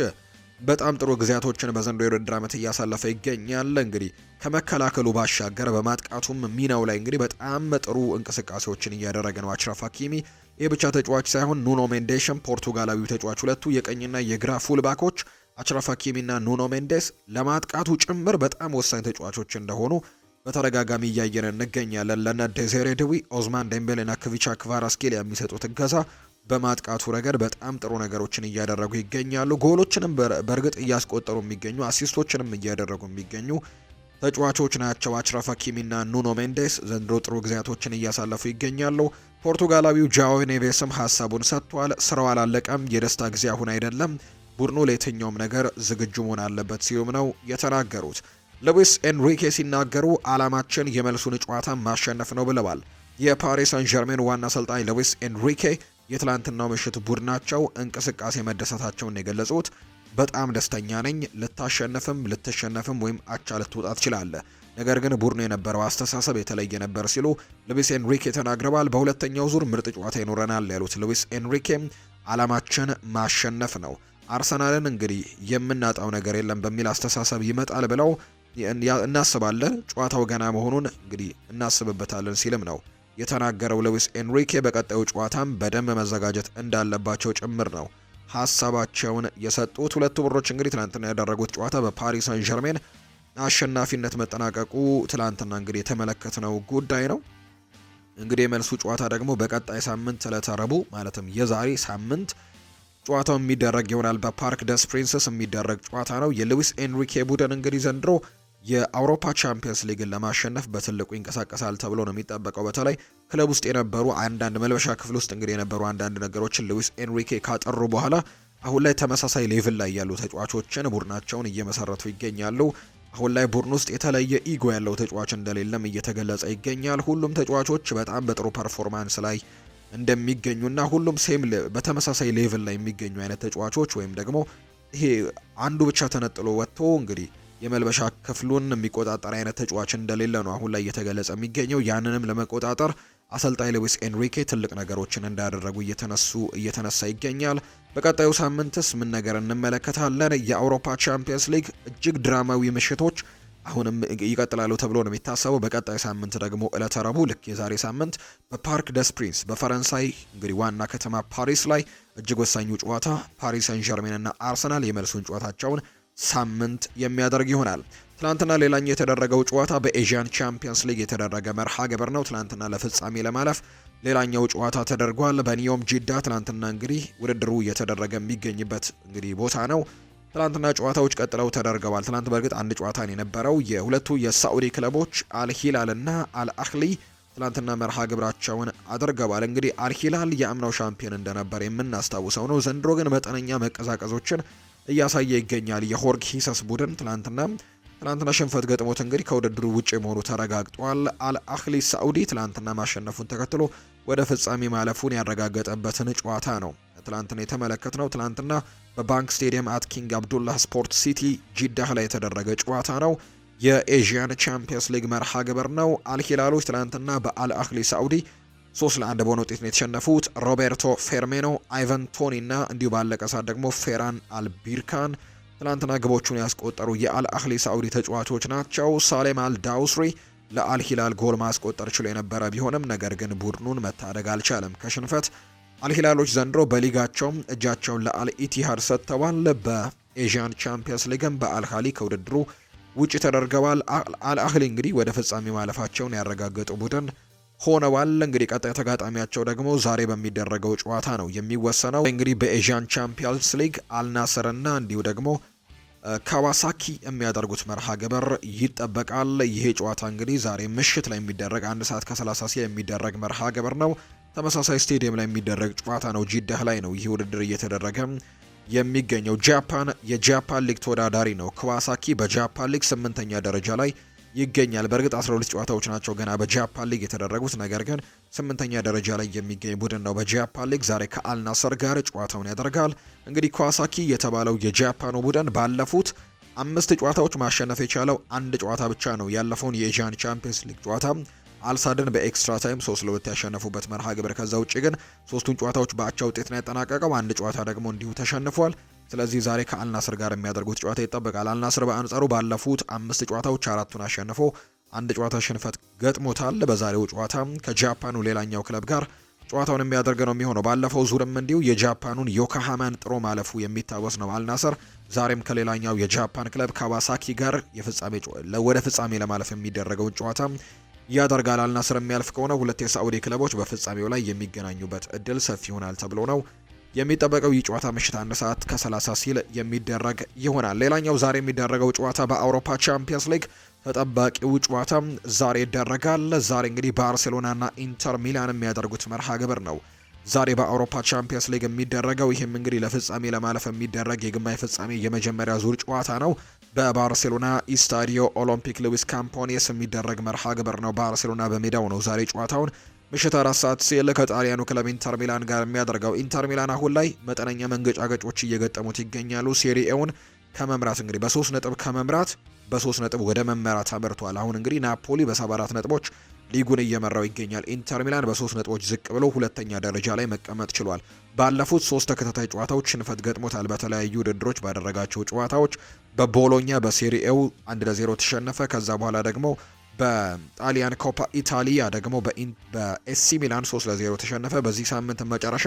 በጣም ጥሩ ጊዜያቶችን በዘንድሮው የውድድር ዓመት እያሳለፈ ይገኛል። እንግዲህ ከመከላከሉ ባሻገር በማጥቃቱም ሚናው ላይ እንግዲህ በጣም ጥሩ እንቅስቃሴዎችን እያደረገ ነው አችራፍ ሀኪሚ። ይህ ብቻ ተጫዋች ሳይሆን ኑኖ ሜንዴሽም ፖርቱጋላዊው ተጫዋች፣ ሁለቱ የቀኝና የግራ ፉልባኮች አችራፍ ሀኪሚና ኑኖ ሜንዴስ ለማጥቃቱ ጭምር በጣም ወሳኝ ተጫዋቾች እንደሆኑ በተደጋጋሚ እያየን እንገኛለን። ለነ ዴዜሬ ድዊ፣ ኦዝማን ዴምቤሌና ክቪቻ ክቫራትስኬሊያ የሚሰጡት እገዛ በማጥቃቱ ረገድ በጣም ጥሩ ነገሮችን እያደረጉ ይገኛሉ። ጎሎችንም በእርግጥ እያስቆጠሩ የሚገኙ አሲስቶችንም እያደረጉ የሚገኙ ተጫዋቾች ናቸው። አችራፍ ሀኪሚና ኑኖ ሜንዴስ ዘንድሮ ጥሩ ጊዜያቶችን እያሳለፉ ይገኛሉ። ፖርቱጋላዊው ጃኦ ኔቬስም ሀሳቡን ሰጥቷል። ስራው አላለቀም፣ የደስታ ጊዜ አሁን አይደለም፣ ቡድኑ ለየትኛውም ነገር ዝግጁ መሆን አለበት ሲሉም ነው የተናገሩት። ሉዊስ ኤንሪኬ ሲናገሩ አላማችን የመልሱን ጨዋታ ማሸነፍ ነው ብለዋል። የፓሪስ ሳን ዠርሜን ዋና አሰልጣኝ ሉዊስ ኤንሪኬ የትላንትናው ምሽት ቡድናቸው እንቅስቃሴ መደሰታቸውን የገለጹት በጣም ደስተኛ ነኝ፣ ልታሸንፍም ልትሸነፍም ወይም አቻ ልትወጣ ትችላለህ፣ ነገር ግን ቡድኑ የነበረው አስተሳሰብ የተለየ ነበር ሲሉ ሉዊስ ኤንሪኬ ተናግረዋል። በሁለተኛው ዙር ምርጥ ጨዋታ ይኖረናል ያሉት ሉዊስ ኤንሪኬ አላማችን ማሸነፍ ነው፣ አርሰናልን እንግዲህ የምናጣው ነገር የለም በሚል አስተሳሰብ ይመጣል ብለው እናስባለን፣ ጨዋታው ገና መሆኑን እንግዲህ እናስብበታለን ሲልም ነው የተናገረው ሉዊስ ኤንሪኬ። በቀጣዩ ጨዋታም በደንብ መዘጋጀት እንዳለባቸው ጭምር ነው ሀሳባቸውን የሰጡት። ሁለቱ ቡድኖች እንግዲህ ትናንትና ያደረጉት ጨዋታ በፓሪስ ሳን ዠርሜን አሸናፊነት መጠናቀቁ ትናንትና እንግዲህ የተመለከትነው ጉዳይ ነው። እንግዲህ የመልሱ ጨዋታ ደግሞ በቀጣይ ሳምንት ዕለተ ረቡዕ ማለትም የዛሬ ሳምንት ጨዋታው የሚደረግ ይሆናል። በፓርክ ደስ ፕሪንሰስ የሚደረግ ጨዋታ ነው። የሉዊስ ኤንሪኬ ቡድን እንግዲህ ዘንድሮ የአውሮፓ ቻምፒየንስ ሊግን ለማሸነፍ በትልቁ ይንቀሳቀሳል ተብሎ ነው የሚጠበቀው። በተለይ ክለብ ውስጥ የነበሩ አንዳንድ መልበሻ ክፍል ውስጥ እንግዲህ የነበሩ አንዳንድ ነገሮችን ሉዊስ ኤንሪኬ ካጠሩ በኋላ አሁን ላይ ተመሳሳይ ሌቭል ላይ ያሉ ተጫዋቾችን ቡድናቸውን እየመሰረቱ ይገኛሉ። አሁን ላይ ቡድን ውስጥ የተለየ ኢጎ ያለው ተጫዋች እንደሌለም እየተገለጸ ይገኛል። ሁሉም ተጫዋቾች በጣም በጥሩ ፐርፎርማንስ ላይ እንደሚገኙና ሁሉም በተመሳሳይ ሌቭል ላይ የሚገኙ አይነት ተጫዋቾች ወይም ደግሞ ይሄ አንዱ ብቻ ተነጥሎ ወጥቶ እንግዲህ የመልበሻ ክፍሉን የሚቆጣጠር አይነት ተጫዋች እንደሌለ ነው አሁን ላይ እየተገለጸ የሚገኘው። ያንንም ለመቆጣጠር አሰልጣኝ ሉዊስ ኤንሪኬ ትልቅ ነገሮችን እንዳደረጉ እየተነሳ ይገኛል። በቀጣዩ ሳምንትስ ምን ነገር እንመለከታለን? የአውሮፓ ቻምፒየንስ ሊግ እጅግ ድራማዊ ምሽቶች አሁንም ይቀጥላሉ ተብሎ ነው የሚታሰበው። በቀጣይ ሳምንት ደግሞ ዕለተ ረቡዕ ልክ የዛሬ ሳምንት በፓርክ ደስ ፕሪንስ በፈረንሳይ እንግዲህ ዋና ከተማ ፓሪስ ላይ እጅግ ወሳኙ ጨዋታ ፓሪስ ሰን ዠርሜን እና አርሰናል የመልሱን ጨዋታቸውን ሳምንት የሚያደርግ ይሆናል። ትናንትና ሌላኛው የተደረገው ጨዋታ በኤዥያን ቻምፒየንስ ሊግ የተደረገ መርሃ ግብር ነው። ትናንትና ለፍጻሜ ለማለፍ ሌላኛው ጨዋታ ተደርጓል በኒዮም ጂዳ። ትናንትና እንግዲህ ውድድሩ እየተደረገ የሚገኝበት እንግዲህ ቦታ ነው። ትናንትና ጨዋታዎች ቀጥለው ተደርገዋል። ትናንት በእርግጥ አንድ ጨዋታ ነው የነበረው። የሁለቱ የሳዑዲ ክለቦች አልሂላል እና አልአህሊ ትላንትና መርሃ ግብራቸውን አድርገዋል። እንግዲህ አልሂላል የአምናው ሻምፒዮን እንደነበር የምናስታውሰው ነው። ዘንድሮ ግን መጠነኛ መቀዛቀዞችን እያሳየ ይገኛል። የሆርግ ሂሰስ ቡድን ትላንትና ሽንፈት ገጥሞት እንግዲህ ከውድድሩ ውጭ መሆኑ ተረጋግጧል። አልአህሊ ሳዑዲ ትላንትና ማሸነፉን ተከትሎ ወደ ፍጻሜ ማለፉን ያረጋገጠበትን ጨዋታ ነው ትላንትና የተመለከትነው። ትላንትና በባንክ ስቴዲየም አት ኪንግ አብዱላህ ስፖርት ሲቲ ጂዳህ ላይ የተደረገ ጨዋታ ነው። የኤዥያን ቻምፒየንስ ሊግ መርሃ ግብር ነው። አልሂላሎች ትላንትና በአልአህሊ ሳዑዲ 3-1 በሆነ ውጤት ነው የተሸነፉት። ሮቤርቶ ፌርሜኖ፣ አይቨን ቶኒ እና እንዲሁ ባለቀ ሰዓት ደግሞ ፌራን አልቢርካን ትላንትና ግቦቹን ያስቆጠሩ የአልአህሊ ሳዑዲ ተጫዋቾች ናቸው። ሳሌም አልዳውስሪ ለአልሂላል ጎል ማስቆጠር ችሎ የነበረ ቢሆንም ነገር ግን ቡድኑን መታደግ አልቻለም ከሽንፈት። አልሂላሎች ዘንድሮ በሊጋቸውም እጃቸውን ለአልኢቲሃድ ሰጥተዋል። በኤዥያን ቻምፒየንስ ሊግም በአልሃሊ ከውድድሩ ውጭ ተደርገዋል። አልአህሊ እንግዲህ ወደ ፍጻሜ ማለፋቸውን ያረጋገጡ ቡድን ሆነዋል። እንግዲህ ቀጣይ ተጋጣሚያቸው ደግሞ ዛሬ በሚደረገው ጨዋታ ነው የሚወሰነው። እንግዲህ በኤዥያን ቻምፒየንስ ሊግ አልናስርና እንዲሁ ደግሞ ካዋሳኪ የሚያደርጉት መርሃ ግብር ይጠበቃል። ይሄ ጨዋታ እንግዲህ ዛሬ ምሽት ላይ የሚደረግ 1 ሰዓት ከ30 ሲል የሚደረግ መርሃ ግብር ነው። ተመሳሳይ ስቴዲየም ላይ የሚደረግ ጨዋታ ነው። ጂዳህ ላይ ነው ይህ ውድድር እየተደረገ የሚገኘው። የጃፓን ሊግ ተወዳዳሪ ነው። ካዋሳኪ በጃፓን ሊግ 8ኛ ደረጃ ላይ ይገኛል። በእርግጥ 12 ጨዋታዎች ናቸው ገና በጃፓን ሊግ የተደረጉት፣ ነገር ግን 8ኛ ደረጃ ላይ የሚገኝ ቡድን ነው በጃፓን ሊግ። ዛሬ ከአልናስር ጋር ጨዋታውን ያደርጋል። እንግዲህ ካዋሳኪ የተባለው የጃፓኑ ቡድን ባለፉት 5 ጨዋታዎች ማሸነፍ የቻለው አንድ ጨዋታ ብቻ ነው። ያለፈውን የኤዥያን ቻምፒየንስ ሊግ ጨዋታ አልሳድን በኤክስትራ ታይም 3-2 ያሸነፉበት መርሃ ግብር። ከዛ ውጭ ግን 3ቱን ጨዋታዎች በአቻ ውጤት ነው ያጠናቀቀው። አንድ ጨዋታ ደግሞ እንዲሁ ተሸንፏል። ስለዚህ ዛሬ ከአልናስር ጋር የሚያደርጉት ጨዋታ ይጠበቃል። አልናስር በአንጻሩ ባለፉት 5 ጨዋታዎች 4ቱን አሸንፎ አንድ ጨዋታ ሽንፈት ገጥሞታል። በዛሬው ጨዋታ ከጃፓኑ ሌላኛው ክለብ ጋር ጨዋታውን የሚያደርግ ነው የሚሆነው። ባለፈው ዙርም እንዲሁ የጃፓኑን ዮካሃማን ጥሮ ማለፉ የሚታወስ ነው አልናስር። ዛሬም ከሌላኛው የጃፓን ክለብ ካዋሳኪ ጋር ወደ ፍጻሜ ለማለፍ የሚደረገውን ጨዋታ ያደርጋል። አልናስር የሚያልፍ ከሆነ ሁለት የሳዑዲ ክለቦች በፍጻሜው ላይ የሚገናኙበት እድል ሰፊ ይሆናል ተብሎ ነው የሚጠበቀው። ይህ ጨዋታ ምሽት 1 ሰዓት ከ30 ሲል የሚደረግ ይሆናል። ሌላኛው ዛሬ የሚደረገው ጨዋታ በአውሮፓ ቻምፒየንስ ሊግ ተጠባቂው ጨዋታ ዛሬ ይደረጋል። ዛሬ እንግዲህ ባርሴሎናና ኢንተር ሚላን የሚያደርጉት መርሃ ግብር ነው ዛሬ በአውሮፓ ቻምፒየንስ ሊግ የሚደረገው። ይህም እንግዲህ ለፍጻሜ ለማለፍ የሚደረግ የግማሽ ፍጻሜ የመጀመሪያ ዙር ጨዋታ ነው። በባርሴሎና ኢስታዲዮ ኦሎምፒክ ሉዊስ ካምፖኔስ የሚደረግ መርሃ ግብር ነው። ባርሴሎና በሜዳው ነው ዛሬ ጨዋታውን ምሽት 4 ሰዓት ሲል ከጣሊያኑ ክለብ ኢንተር ሚላን ጋር የሚያደርገው። ኢንተር ሚላን አሁን ላይ መጠነኛ መንገጫገጮች እየገጠሙት ይገኛሉ። ሴሪኤውን ከመምራት እንግዲህ በ3 ነጥብ ከመምራት በ3 ነጥብ ወደ መመራት አመርቷል። አሁን እንግዲህ ናፖሊ በ74 ነጥቦች ሊጉን እየመራው ይገኛል። ኢንተር ሚላን በ3 ነጥቦች ዝቅ ብሎ ሁለተኛ ደረጃ ላይ መቀመጥ ችሏል። ባለፉት 3 ተከታታይ ጨዋታዎች ሽንፈት ገጥሞታል። በተለያዩ ውድድሮች ባደረጋቸው ጨዋታዎች በቦሎኛ በሴሪኤው 1-0 ተሸነፈ። ከዛ በኋላ ደግሞ በጣሊያን ኮፓ ኢታሊያ ደግሞ በኤሲ ሚላን 3-0 ተሸነፈ። በዚህ ሳምንት መጨረሻ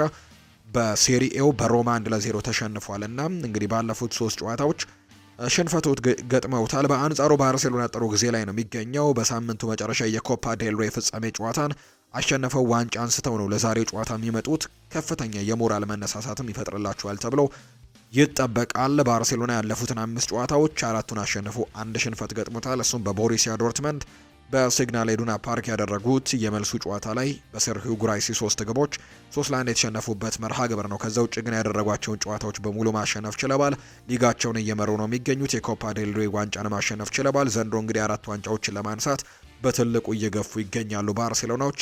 በሴሪኤው በሮማ 1-0 ተሸንፏል እና እንግዲህ ባለፉት 3 ጨዋታዎች ሽንፈቶች ገጥመውታል። በአንጻሩ ባርሴሎና ጥሩ ጊዜ ላይ ነው የሚገኘው። በሳምንቱ መጨረሻ የኮፓ ዴል ሬ ፍጻሜ ጨዋታን አሸነፈው ዋንጫ አንስተው ነው ለዛሬው ጨዋታ የሚመጡት። ከፍተኛ የሞራል መነሳሳትም ይፈጥርላቸዋል ተብሎ ይጠበቃል። ባርሴሎና ያለፉትን 5 ጨዋታዎች 4ቱን አሸንፎ አንድ ሽንፈት ገጥሞታል። እሱም በቦሩሲያ ዶርትመንድ በሲግናል ኢዱና ፓርክ ያደረጉት የመልሱ ጨዋታ ላይ በሰርሂው ጉራይሲ 3 ግቦች 3-1 የተሸነፉበት መርሃ ግብር ነው። ከዛ ውጭ ግን ያደረጓቸውን ጨዋታዎች በሙሉ ማሸነፍ ችለዋል። ሊጋቸውን እየመሩ ነው የሚገኙት። የኮፓ ዴል ሬ ዋንጫን ማሸነፍ ችለዋል። ዘንድሮ እንግዲህ 4 ዋንጫዎችን ለማንሳት በትልቁ እየገፉ ይገኛሉ ባርሴሎናዎች።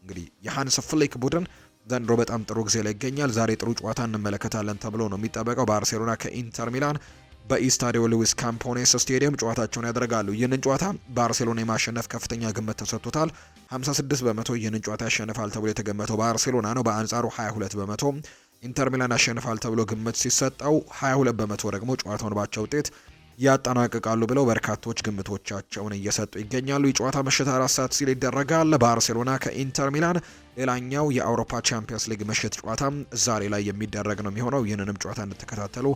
እንግዲህ የሃንስ ፍሊክ ቡድን ዘንድሮ በጣም ጥሩ ጊዜ ላይ ይገኛል። ዛሬ ጥሩ ጨዋታ እንመለከታለን ተብሎ ነው የሚጠበቀው። ባርሴሎና ከኢንተር ሚላን በኢስታዲዮ ሉዊስ ካምፖኔስ ስቴዲየም ጨዋታቸውን ያደርጋሉ። ይህንን ጨዋታ ባርሴሎና የማሸነፍ ከፍተኛ ግምት ተሰጥቶታል። 56 በመቶ ይህንን ጨዋታ ያሸንፋል ተብሎ የተገመተው ባርሴሎና ነው። በአንጻሩ 22 በመቶ ኢንተር ሚላን ያሸንፋል ተብሎ ግምት ሲሰጠው 22 በመቶ ደግሞ ጨዋታውን ባቻ ውጤት ያጠናቅቃሉ ብለው በርካቶች ግምቶቻቸውን እየሰጡ ይገኛሉ። የጨዋታ ምሽት 4 ሰዓት ሲል ይደረጋል። ባርሴሎና ከኢንተር ሚላን ሌላኛው የአውሮፓ ቻምፒየንስ ሊግ ምሽት ጨዋታ ዛሬ ላይ የሚደረግ ነው የሚሆነው። ይህንንም ጨዋታ እንድትከታተሉ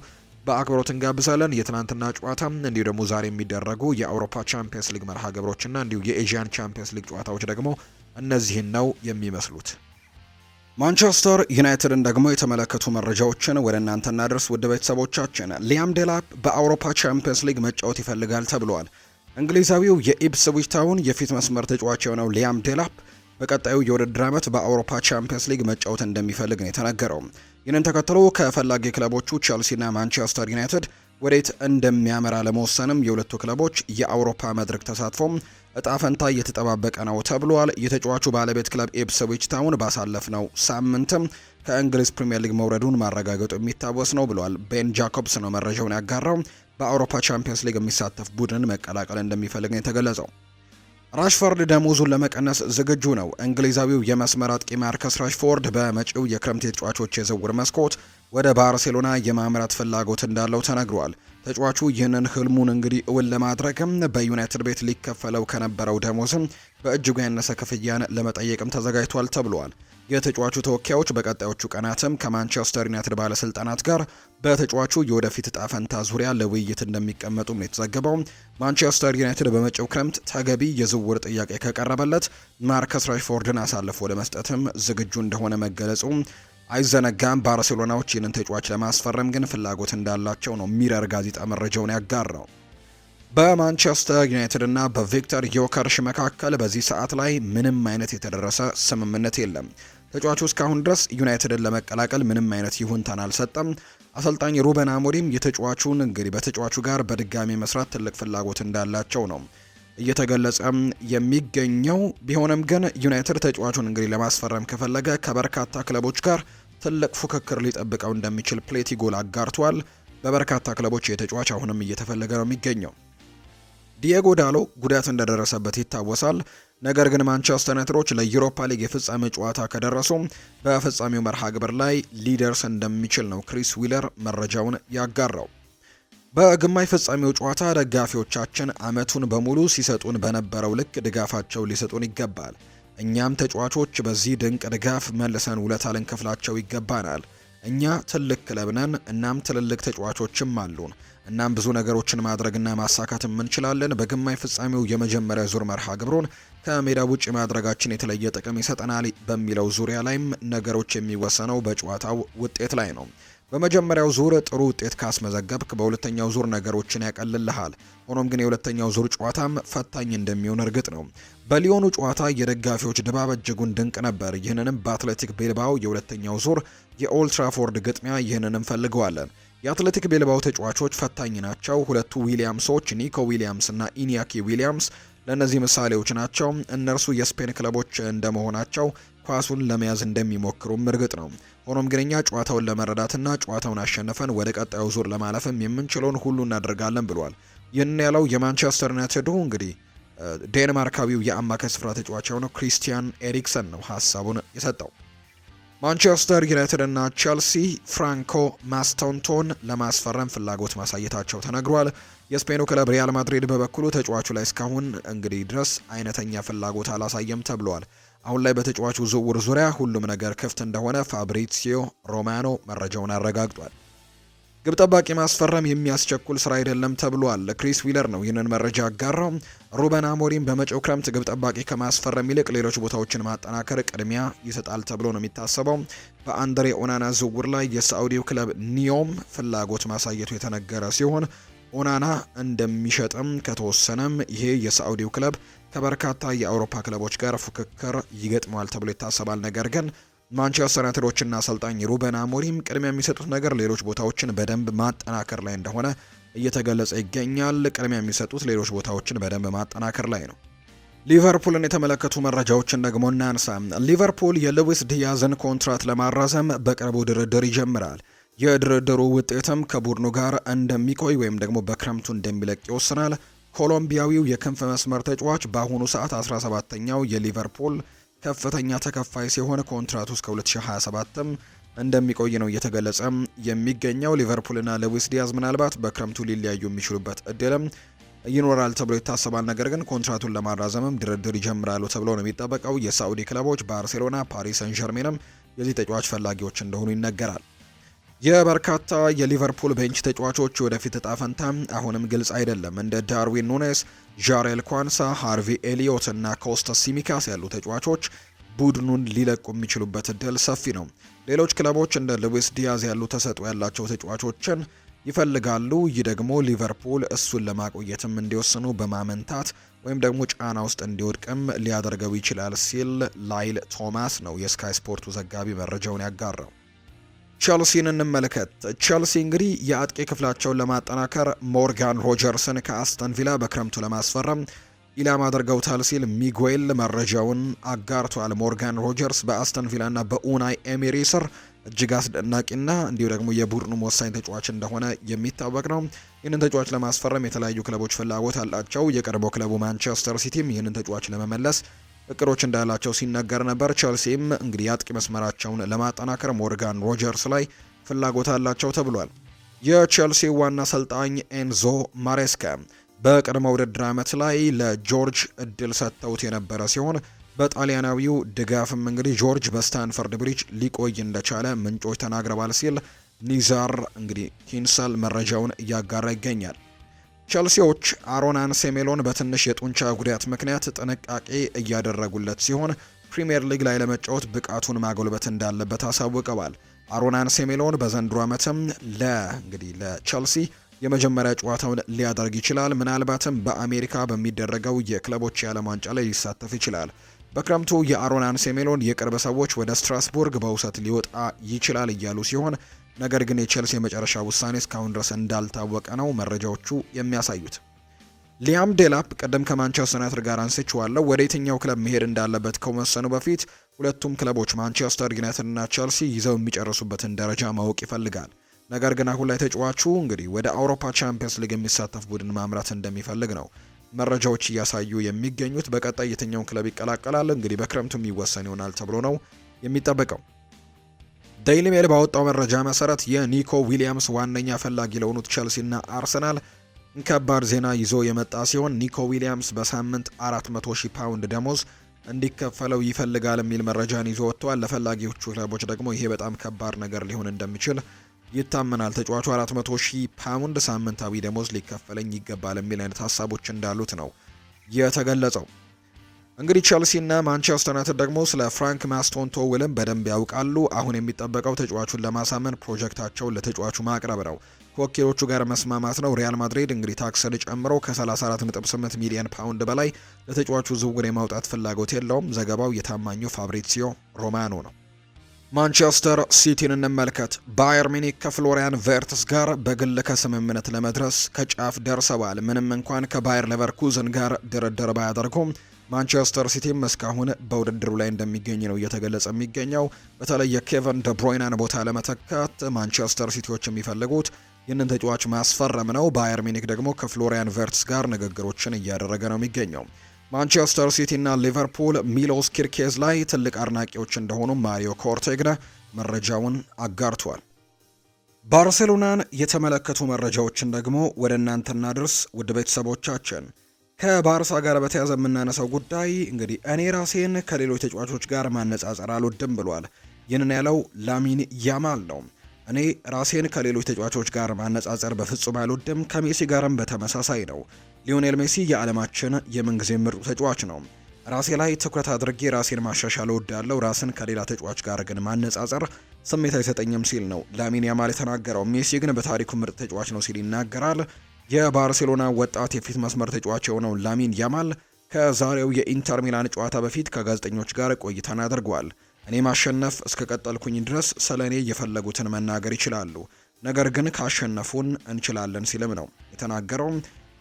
በአክብሮት እንጋብዛለን። የትናንትና ጨዋታ እንዲሁ ደግሞ ዛሬ የሚደረጉ የአውሮፓ ቻምፒየንስ ሊግ መርሃ ግብሮችና እንዲሁ የኤዥያን ቻምፒየንስ ሊግ ጨዋታዎች ደግሞ እነዚህን ነው የሚመስሉት። ማንቸስተር ዩናይትድን ደግሞ የተመለከቱ መረጃዎችን ወደ እናንተ እናደርስ። ውድ ቤተሰቦቻችን ሊያም ዴላፕ በአውሮፓ ቻምፒየንስ ሊግ መጫወት ይፈልጋል ተብሏል። እንግሊዛዊው የኢፕስዊች ታውን የፊት መስመር ተጫዋች የሆነው ሊያም ዴላፕ በቀጣዩ የውድድር ዓመት በአውሮፓ ቻምፒየንስ ሊግ መጫወት እንደሚፈልግ ነው የተነገረው። ይህንን ተከትሎ ከፈላጊ ክለቦቹ ቼልሲና ማንቸስተር ዩናይትድ ወዴት እንደሚያመራ ለመወሰንም የሁለቱ ክለቦች የአውሮፓ መድረክ ተሳትፎም እጣ ፈንታ እየተጠባበቀ ነው ተብሏል። የተጫዋቹ ባለቤት ክለብ ኢፕስዊች ታውን ባሳለፍነው ሳምንትም ከእንግሊዝ ፕሪምየር ሊግ መውረዱን ማረጋገጡ የሚታወስ ነው ብሏል። ቤን ጃኮብስ ነው መረጃውን ያጋራው። በአውሮፓ ቻምፒየንስ ሊግ የሚሳተፍ ቡድን መቀላቀል እንደሚፈልግ ነው የተገለጸው። ራሽፎርድ ደሞዙን ለመቀነስ ዝግጁ ነው። እንግሊዛዊው የመስመር አጥቂ ማርከስ ራሽፎርድ በመጪው የክረምት የተጫዋቾች የዝውውር መስኮት ወደ ባርሴሎና የማምራት ፍላጎት እንዳለው ተነግሯል። ተጫዋቹ ይህንን ህልሙን እንግዲህ እውን ለማድረግም በዩናይትድ ቤት ሊከፈለው ከነበረው ደሞዝም በእጅጉ ያነሰ ክፍያን ለመጠየቅም ተዘጋጅቷል ተብሏል። የተጫዋቹ ተወካዮች በቀጣዮቹ ቀናትም ከማንቸስተር ዩናይትድ ባለስልጣናት ጋር በተጫዋቹ የወደፊት እጣ ፈንታ ዙሪያ ለውይይት እንደሚቀመጡም ነው የተዘገበው። ማንቸስተር ዩናይትድ በመጪው ክረምት ተገቢ የዝውውር ጥያቄ ከቀረበለት ማርከስ ራሽፎርድን አሳልፎ ለመስጠትም ዝግጁ እንደሆነ መገለጹ አይዘነጋም። ባርሴሎናዎች ይህንን ተጫዋች ለማስፈረም ግን ፍላጎት እንዳላቸው ነው ሚረር ጋዜጣ መረጃውን ያጋራው። በማንቸስተር ዩናይትድ እና በቪክተር ዮከርሽ መካከል በዚህ ሰዓት ላይ ምንም አይነት የተደረሰ ስምምነት የለም። ተጫዋቹ እስካሁን ድረስ ዩናይትድን ለመቀላቀል ምንም አይነት ይሁንታን አልሰጠም። አሰልጣኝ ሩበን አሞሪም በተጫዋቹ ጋር በድጋሚ መስራት ትልቅ ፍላጎት እንዳላቸው ነው እየተገለጸ የሚገኘው። ቢሆንም ግን ዩናይትድ ተጫዋቹን ለማስፈረም ከፈለገ ከበርካታ ክለቦች ጋር ትልቅ ፉክክር ሊጠብቀው እንደሚችል ፕሌቲጎል አጋርቷል። በበርካታ ክለቦች የተጫዋች አሁንም እየተፈለገ ነው የሚገኘው። ዲየጎ ዳሎ ጉዳት እንደደረሰበት ይታወሳል። ነገር ግን ማንቸስተር ዩናይትዶች ለዩሮፓ ሊግ የፍጻሜ ጨዋታ ከደረሱ በፍጻሜው መርሃ ግብር ላይ ሊደርስ እንደሚችል ነው ክሪስ ዊለር መረጃውን ያጋራው። በግማሽ ፍጻሜው ጨዋታ ደጋፊዎቻችን አመቱን በሙሉ ሲሰጡን በነበረው ልክ ድጋፋቸው ሊሰጡን ይገባል። እኛም ተጫዋቾች በዚህ ድንቅ ድጋፍ መልሰን ውለታ ልንከፍላቸው ይገባናል። እኛ ትልቅ ክለብ ነን፣ እናም ትልልቅ ተጫዋቾችም አሉን። እናም ብዙ ነገሮችን ማድረግና ማሳካት እንችላለን። በግማሽ ፍጻሜው የመጀመሪያ ዙር መርሃ ግብሩን ከሜዳ ውጭ ማድረጋችን የተለየ ጥቅም ይሰጠናል በሚለው ዙሪያ ላይም ነገሮች የሚወሰነው በጨዋታው ውጤት ላይ ነው። በመጀመሪያው ዙር ጥሩ ውጤት ካስመዘገብክ በሁለተኛው ዙር ነገሮችን ያቀልልሃል። ሆኖም ግን የሁለተኛው ዙር ጨዋታም ፈታኝ እንደሚሆን እርግጥ ነው። በሊዮኑ ጨዋታ የደጋፊዎች ድባብ እጅጉን ድንቅ ነበር። ይህንንም በአትሌቲክ ቤልባው የሁለተኛው ዙር የኦልትራፎርድ ግጥሚያ ይህንንም ፈልገዋለን። የአትሌቲክ ቤልባው ተጫዋቾች ፈታኝ ናቸው። ሁለቱ ዊሊያምሶች ኒኮ ዊሊያምስ እና ኢኒያኪ ዊሊያምስ ለእነዚህ ምሳሌዎች ናቸው። እነርሱ የስፔን ክለቦች እንደመሆናቸው ኳሱን ለመያዝ እንደሚሞክሩም እርግጥ ነው። ሆኖም ግን እኛ ጨዋታውን ለመረዳትና ጨዋታውን አሸንፈን ወደ ቀጣዩ ዙር ለማለፍም የምንችለውን ሁሉ እናደርጋለን ብሏል። ይህን ያለው የማንቸስተር ዩናይትዱ ዴንማርካዊው የአማካይ ስፍራ ተጫዋች የሆነው ክሪስቲያን ኤሪክሰን ነው ሀሳቡን የሰጠው። ማንቸስተር ዩናይትድ እና ቼልሲ ፍራንኮ ማስቶንቶን ለማስፈረም ፍላጎት ማሳየታቸው ተነግሯል። የስፔኑ ክለብ ሪያል ማድሪድ በበኩሉ ተጫዋቹ ላይ እስካሁን ድረስ አይነተኛ ፍላጎት አላሳየም ተብሏል። አሁን ላይ በተጫዋቹ ዝውውር ዙሪያ ሁሉም ነገር ክፍት እንደሆነ ፋብሪሲዮ ሮማኖ መረጃውን አረጋግጧል። ግብ ጠባቂ ማስፈረም የሚያስቸኩል ስራ አይደለም ተብሏል። ክሪስ ዊለር ነው ይህንን መረጃ አጋራው። ሩበን አሞሪም በመጪው ክረምት ግብ ጠባቂ ከማስፈረም ይልቅ ሌሎች ቦታዎችን ማጠናከር ቅድሚያ ይሰጣል ተብሎ ነው የሚታሰበው። በአንድሬ ኦናና ዝውውር ላይ የሳዑዲው ክለብ ኒዮም ፍላጎት ማሳየቱ የተነገረ ሲሆን ኦናና እንደሚሸጥም ከተወሰነም ይሄ የሳዑዲው ክለብ ከበርካታ የአውሮፓ ክለቦች ጋር ፉክክር ይገጥመዋል ተብሎ ይታሰባል። ነገር ግን ማንቸስተር ዩናይትዶችና አሰልጣኝ ሩበን አሞሪም ቅድሚያ የሚሰጡት ነገር ሌሎች ቦታዎችን በደንብ ማጠናከር ላይ እንደሆነ እየተገለጸ ይገኛል። ቅድሚያ የሚሰጡት ሌሎች ቦታዎችን በደንብ ማጠናከር ላይ ነው። ሊቨርፑልን የተመለከቱ መረጃዎችን ደግሞ እናንሳ። ሊቨርፑል የሉዊስ ዲያዝን ኮንትራት ለማራዘም በቅርቡ ድርድር ይጀምራል። የድርድሩ ውጤትም ከቡድኑ ጋር እንደሚቆይ ወይም ደግሞ በክረምቱ እንደሚለቅ ይወስናል። ኮሎምቢያዊው የክንፍ መስመር ተጫዋች በአሁኑ ሰዓት 17ኛው የሊቨርፑል ከፍተኛ ተከፋይ ሲሆን ኮንትራቱ እስከ 2027ም እንደሚቆይ ነው እየተገለጸ የሚገኘው። ሊቨርፑልና ሉዊስ ዲያዝ ምናልባት በክረምቱ ሊለያዩ የሚችሉበት እድልም ይኖራል ተብሎ ይታሰባል። ነገር ግን ኮንትራቱን ለማራዘምም ድርድር ይጀምራሉ ተብሎ ነው የሚጠበቀው። የሳዑዲ ክለቦች ባርሴሎና፣ ፓሪስ ሰን ዠርሜንም የዚህ ተጫዋች ፈላጊዎች እንደሆኑ ይነገራል። የበርካታ የሊቨርፑል ቤንች ተጫዋቾች ወደፊት እጣ ፈንታ አሁንም ግልጽ አይደለም። እንደ ዳርዊን ኑኔስ፣ ዣሬል ኳንሳ፣ ሃርቪ ኤሊዮት እና ኮስታስ ሲሚካስ ያሉ ተጫዋቾች ቡድኑን ሊለቁ የሚችሉበት እድል ሰፊ ነው። ሌሎች ክለቦች እንደ ሉዊስ ዲያዝ ያሉ ተሰጥኦ ያላቸው ተጫዋቾችን ይፈልጋሉ። ይህ ደግሞ ሊቨርፑል እሱን ለማቆየትም እንዲወስኑ በማመንታት ወይም ደግሞ ጫና ውስጥ እንዲወድቅም ሊያደርገው ይችላል ሲል ላይል ቶማስ ነው የስካይ ስፖርቱ ዘጋቢ መረጃውን ያጋራው። ቸልሲን እንመልከት። ቸልሲ እንግዲህ የአጥቂ ክፍላቸውን ለማጠናከር ሞርጋን ሮጀርስን ከአስተን ቪላ በክረምቱ ለማስፈረም ኢላማ አድርገውታል ሲል ሚጉኤል መረጃውን አጋርቷል። ሞርጋን ሮጀርስ በአስተን ቪላና በኡናይ ኤሜሪ ስር እጅግ አስደናቂና እንዲሁ ደግሞ የቡድኑ ወሳኝ ተጫዋች እንደሆነ የሚታወቅ ነው። ይህንን ተጫዋች ለማስፈረም የተለያዩ ክለቦች ፍላጎት አላቸው። የቀድሞ ክለቡ ማንቸስተር ሲቲም ይህንን ተጫዋች ለመመለስ እቅዶች እንዳላቸው ሲነገር ነበር። ቸልሲም እንግዲህ የአጥቂ መስመራቸውን ለማጠናከር ሞርጋን ሮጀርስ ላይ ፍላጎት አላቸው ተብሏል። የቸልሲ ዋና አሰልጣኝ ኤንዞ ማሬስካ በቅድመ ውድድር ዓመት ላይ ለጆርጅ እድል ሰጥተውት የነበረ ሲሆን በጣሊያናዊው ድጋፍም እንግዲህ ጆርጅ በስታንፈርድ ብሪጅ ሊቆይ እንደቻለ ምንጮች ተናግረዋል ሲል ኒዛር እንግዲህ ኪንሰል መረጃውን እያጋራ ይገኛል። ቸልሲዎች አሮናን ሴሜሎን በትንሽ የጡንቻ ጉዳት ምክንያት ጥንቃቄ እያደረጉለት ሲሆን ፕሪሚየር ሊግ ላይ ለመጫወት ብቃቱን ማጎልበት እንዳለበት አሳውቀዋል። አሮናን ሴሜሎን በዘንድሮ ዓመትም ለቸልሲ የመጀመሪያ ጨዋታውን ሊያደርግ ይችላል። ምናልባትም በአሜሪካ በሚደረገው የክለቦች የዓለም ዋንጫ ላይ ሊሳተፍ ይችላል። በክረምቱ የአሮናን ሴሜሎን የቅርብ ሰዎች ወደ ስትራስቡርግ በውሰት ሊወጣ ይችላል እያሉ ሲሆን ነገር ግን የቼልሲ የመጨረሻ ውሳኔ እስካሁን ድረስ እንዳልታወቀ ነው መረጃዎቹ የሚያሳዩት። ሊያም ዴላፕ ቀደም ከማንቸስተር ዩናይትድ ጋር አንስቼዋለሁ። ወደ የትኛው ክለብ መሄድ እንዳለበት ከመወሰኑ በፊት ሁለቱም ክለቦች ማንቸስተር ዩናይትድ እና ቼልሲ ይዘው የሚጨርሱበትን ደረጃ ማወቅ ይፈልጋል። ነገር ግን አሁን ላይ ተጫዋቹ እንግዲህ ወደ አውሮፓ ቻምፒየንስ ሊግ የሚሳተፍ ቡድን ማምራት እንደሚፈልግ ነው መረጃዎች እያሳዩ የሚገኙት። በቀጣይ የትኛውን ክለብ ይቀላቀላል እንግዲህ በክረምቱ የሚወሰን ይሆናል ተብሎ ነው የሚጠበቀው። ዴይሊ ሜል ባወጣው መረጃ መሰረት የኒኮ ዊሊያምስ ዋነኛ ፈላጊ ለሆኑት ቸልሲና አርሰናል ከባድ ዜና ይዞ የመጣ ሲሆን ኒኮ ዊሊያምስ በሳምንት 400,000 ፓውንድ ደሞዝ እንዲከፈለው ይፈልጋል የሚል መረጃን ይዞ ወጥቷል። ለፈላጊዎቹ ክለቦች ደግሞ ይሄ በጣም ከባድ ነገር ሊሆን እንደሚችል ይታመናል። ተጫዋቹ 400,000 ፓውንድ ሳምንታዊ ደሞዝ ሊከፈለኝ ይገባል የሚል አይነት ሀሳቦች እንዳሉት ነው የተገለጸው። እንግዲህ ቸልሲና ማንቸስተር ዩናይትድ ደግሞ ስለ ፍራንክ ማስቶንቶ ውልም በደንብ ያውቃሉ። አሁን የሚጠበቀው ተጫዋቹን ለማሳመን ፕሮጀክታቸውን ለተጫዋቹ ማቅረብ ነው፣ ከወኪሎቹ ጋር መስማማት ነው። ሪያል ማድሪድ እንግዲህ ታክስን ጨምሮ ከ34.8 ሚሊዮን ፓውንድ በላይ ለተጫዋቹ ዝውውር የማውጣት ፍላጎት የለውም። ዘገባው የታማኙ ፋብሪዚዮ ሮማኖ ነው። ማንቸስተር ሲቲን እንመልከት። ባየር ሚኒክ ከፍሎሪያን ቨርትስ ጋር በግል ከስምምነት ለመድረስ ከጫፍ ደርሰዋል። ምንም እንኳን ከባየር ሌቨርኩዘን ጋር ድርድር ባያደርጉም ማንቸስተር ሲቲም እስካሁን በውድድሩ ላይ እንደሚገኝ ነው እየተገለጸ የሚገኘው። በተለይ የኬቨን ደብሮይናን ቦታ ለመተካት ማንቸስተር ሲቲዎች የሚፈልጉት ይህንን ተጫዋች ማስፈረም ነው። ባየር ሚኒክ ደግሞ ከፍሎሪያን ቨርትስ ጋር ንግግሮችን እያደረገ ነው የሚገኘው። ማንቸስተር ሲቲ እና ሊቨርፑል ሚሎስ ኪርኬዝ ላይ ትልቅ አድናቂዎች እንደሆኑ ማሪዮ ኮርቴግና መረጃውን አጋርቷል። ባርሴሎናን የተመለከቱ መረጃዎችን ደግሞ ወደ እናንተ እናድርስ ውድ ቤተሰቦቻችን። ከባርሳ ጋር በተያያዘ የምናነሳው ጉዳይ እንግዲህ እኔ ራሴን ከሌሎች ተጫዋቾች ጋር ማነጻጸር አልወድም ብሏል። ይህንን ያለው ላሚን ያማል ነው። እኔ ራሴን ከሌሎች ተጫዋቾች ጋር ማነጻጸር በፍጹም አልወድም፣ ከሜሲ ጋርም በተመሳሳይ ነው። ሊዮኔል ሜሲ የዓለማችን የምንጊዜ ምርጡ ተጫዋች ነው። ራሴ ላይ ትኩረት አድርጌ ራሴን ማሻሻል እወዳለሁ፣ ራስን ከሌላ ተጫዋች ጋር ግን ማነጻጸር ስሜት አይሰጠኝም ሲል ነው ላሚን ያማል የተናገረው። ሜሲ ግን በታሪኩ ምርጥ ተጫዋች ነው ሲል ይናገራል። የባርሴሎና ወጣት የፊት መስመር ተጫዋች የሆነው ላሚን ያማል ከዛሬው የኢንተር ሚላን ጨዋታ በፊት ከጋዜጠኞች ጋር ቆይታን አድርጓል። እኔ ማሸነፍ እስከ ቀጠልኩኝ ድረስ ስለ እኔ የፈለጉትን መናገር ይችላሉ፣ ነገር ግን ካሸነፉን እንችላለን ሲልም ነው የተናገረው።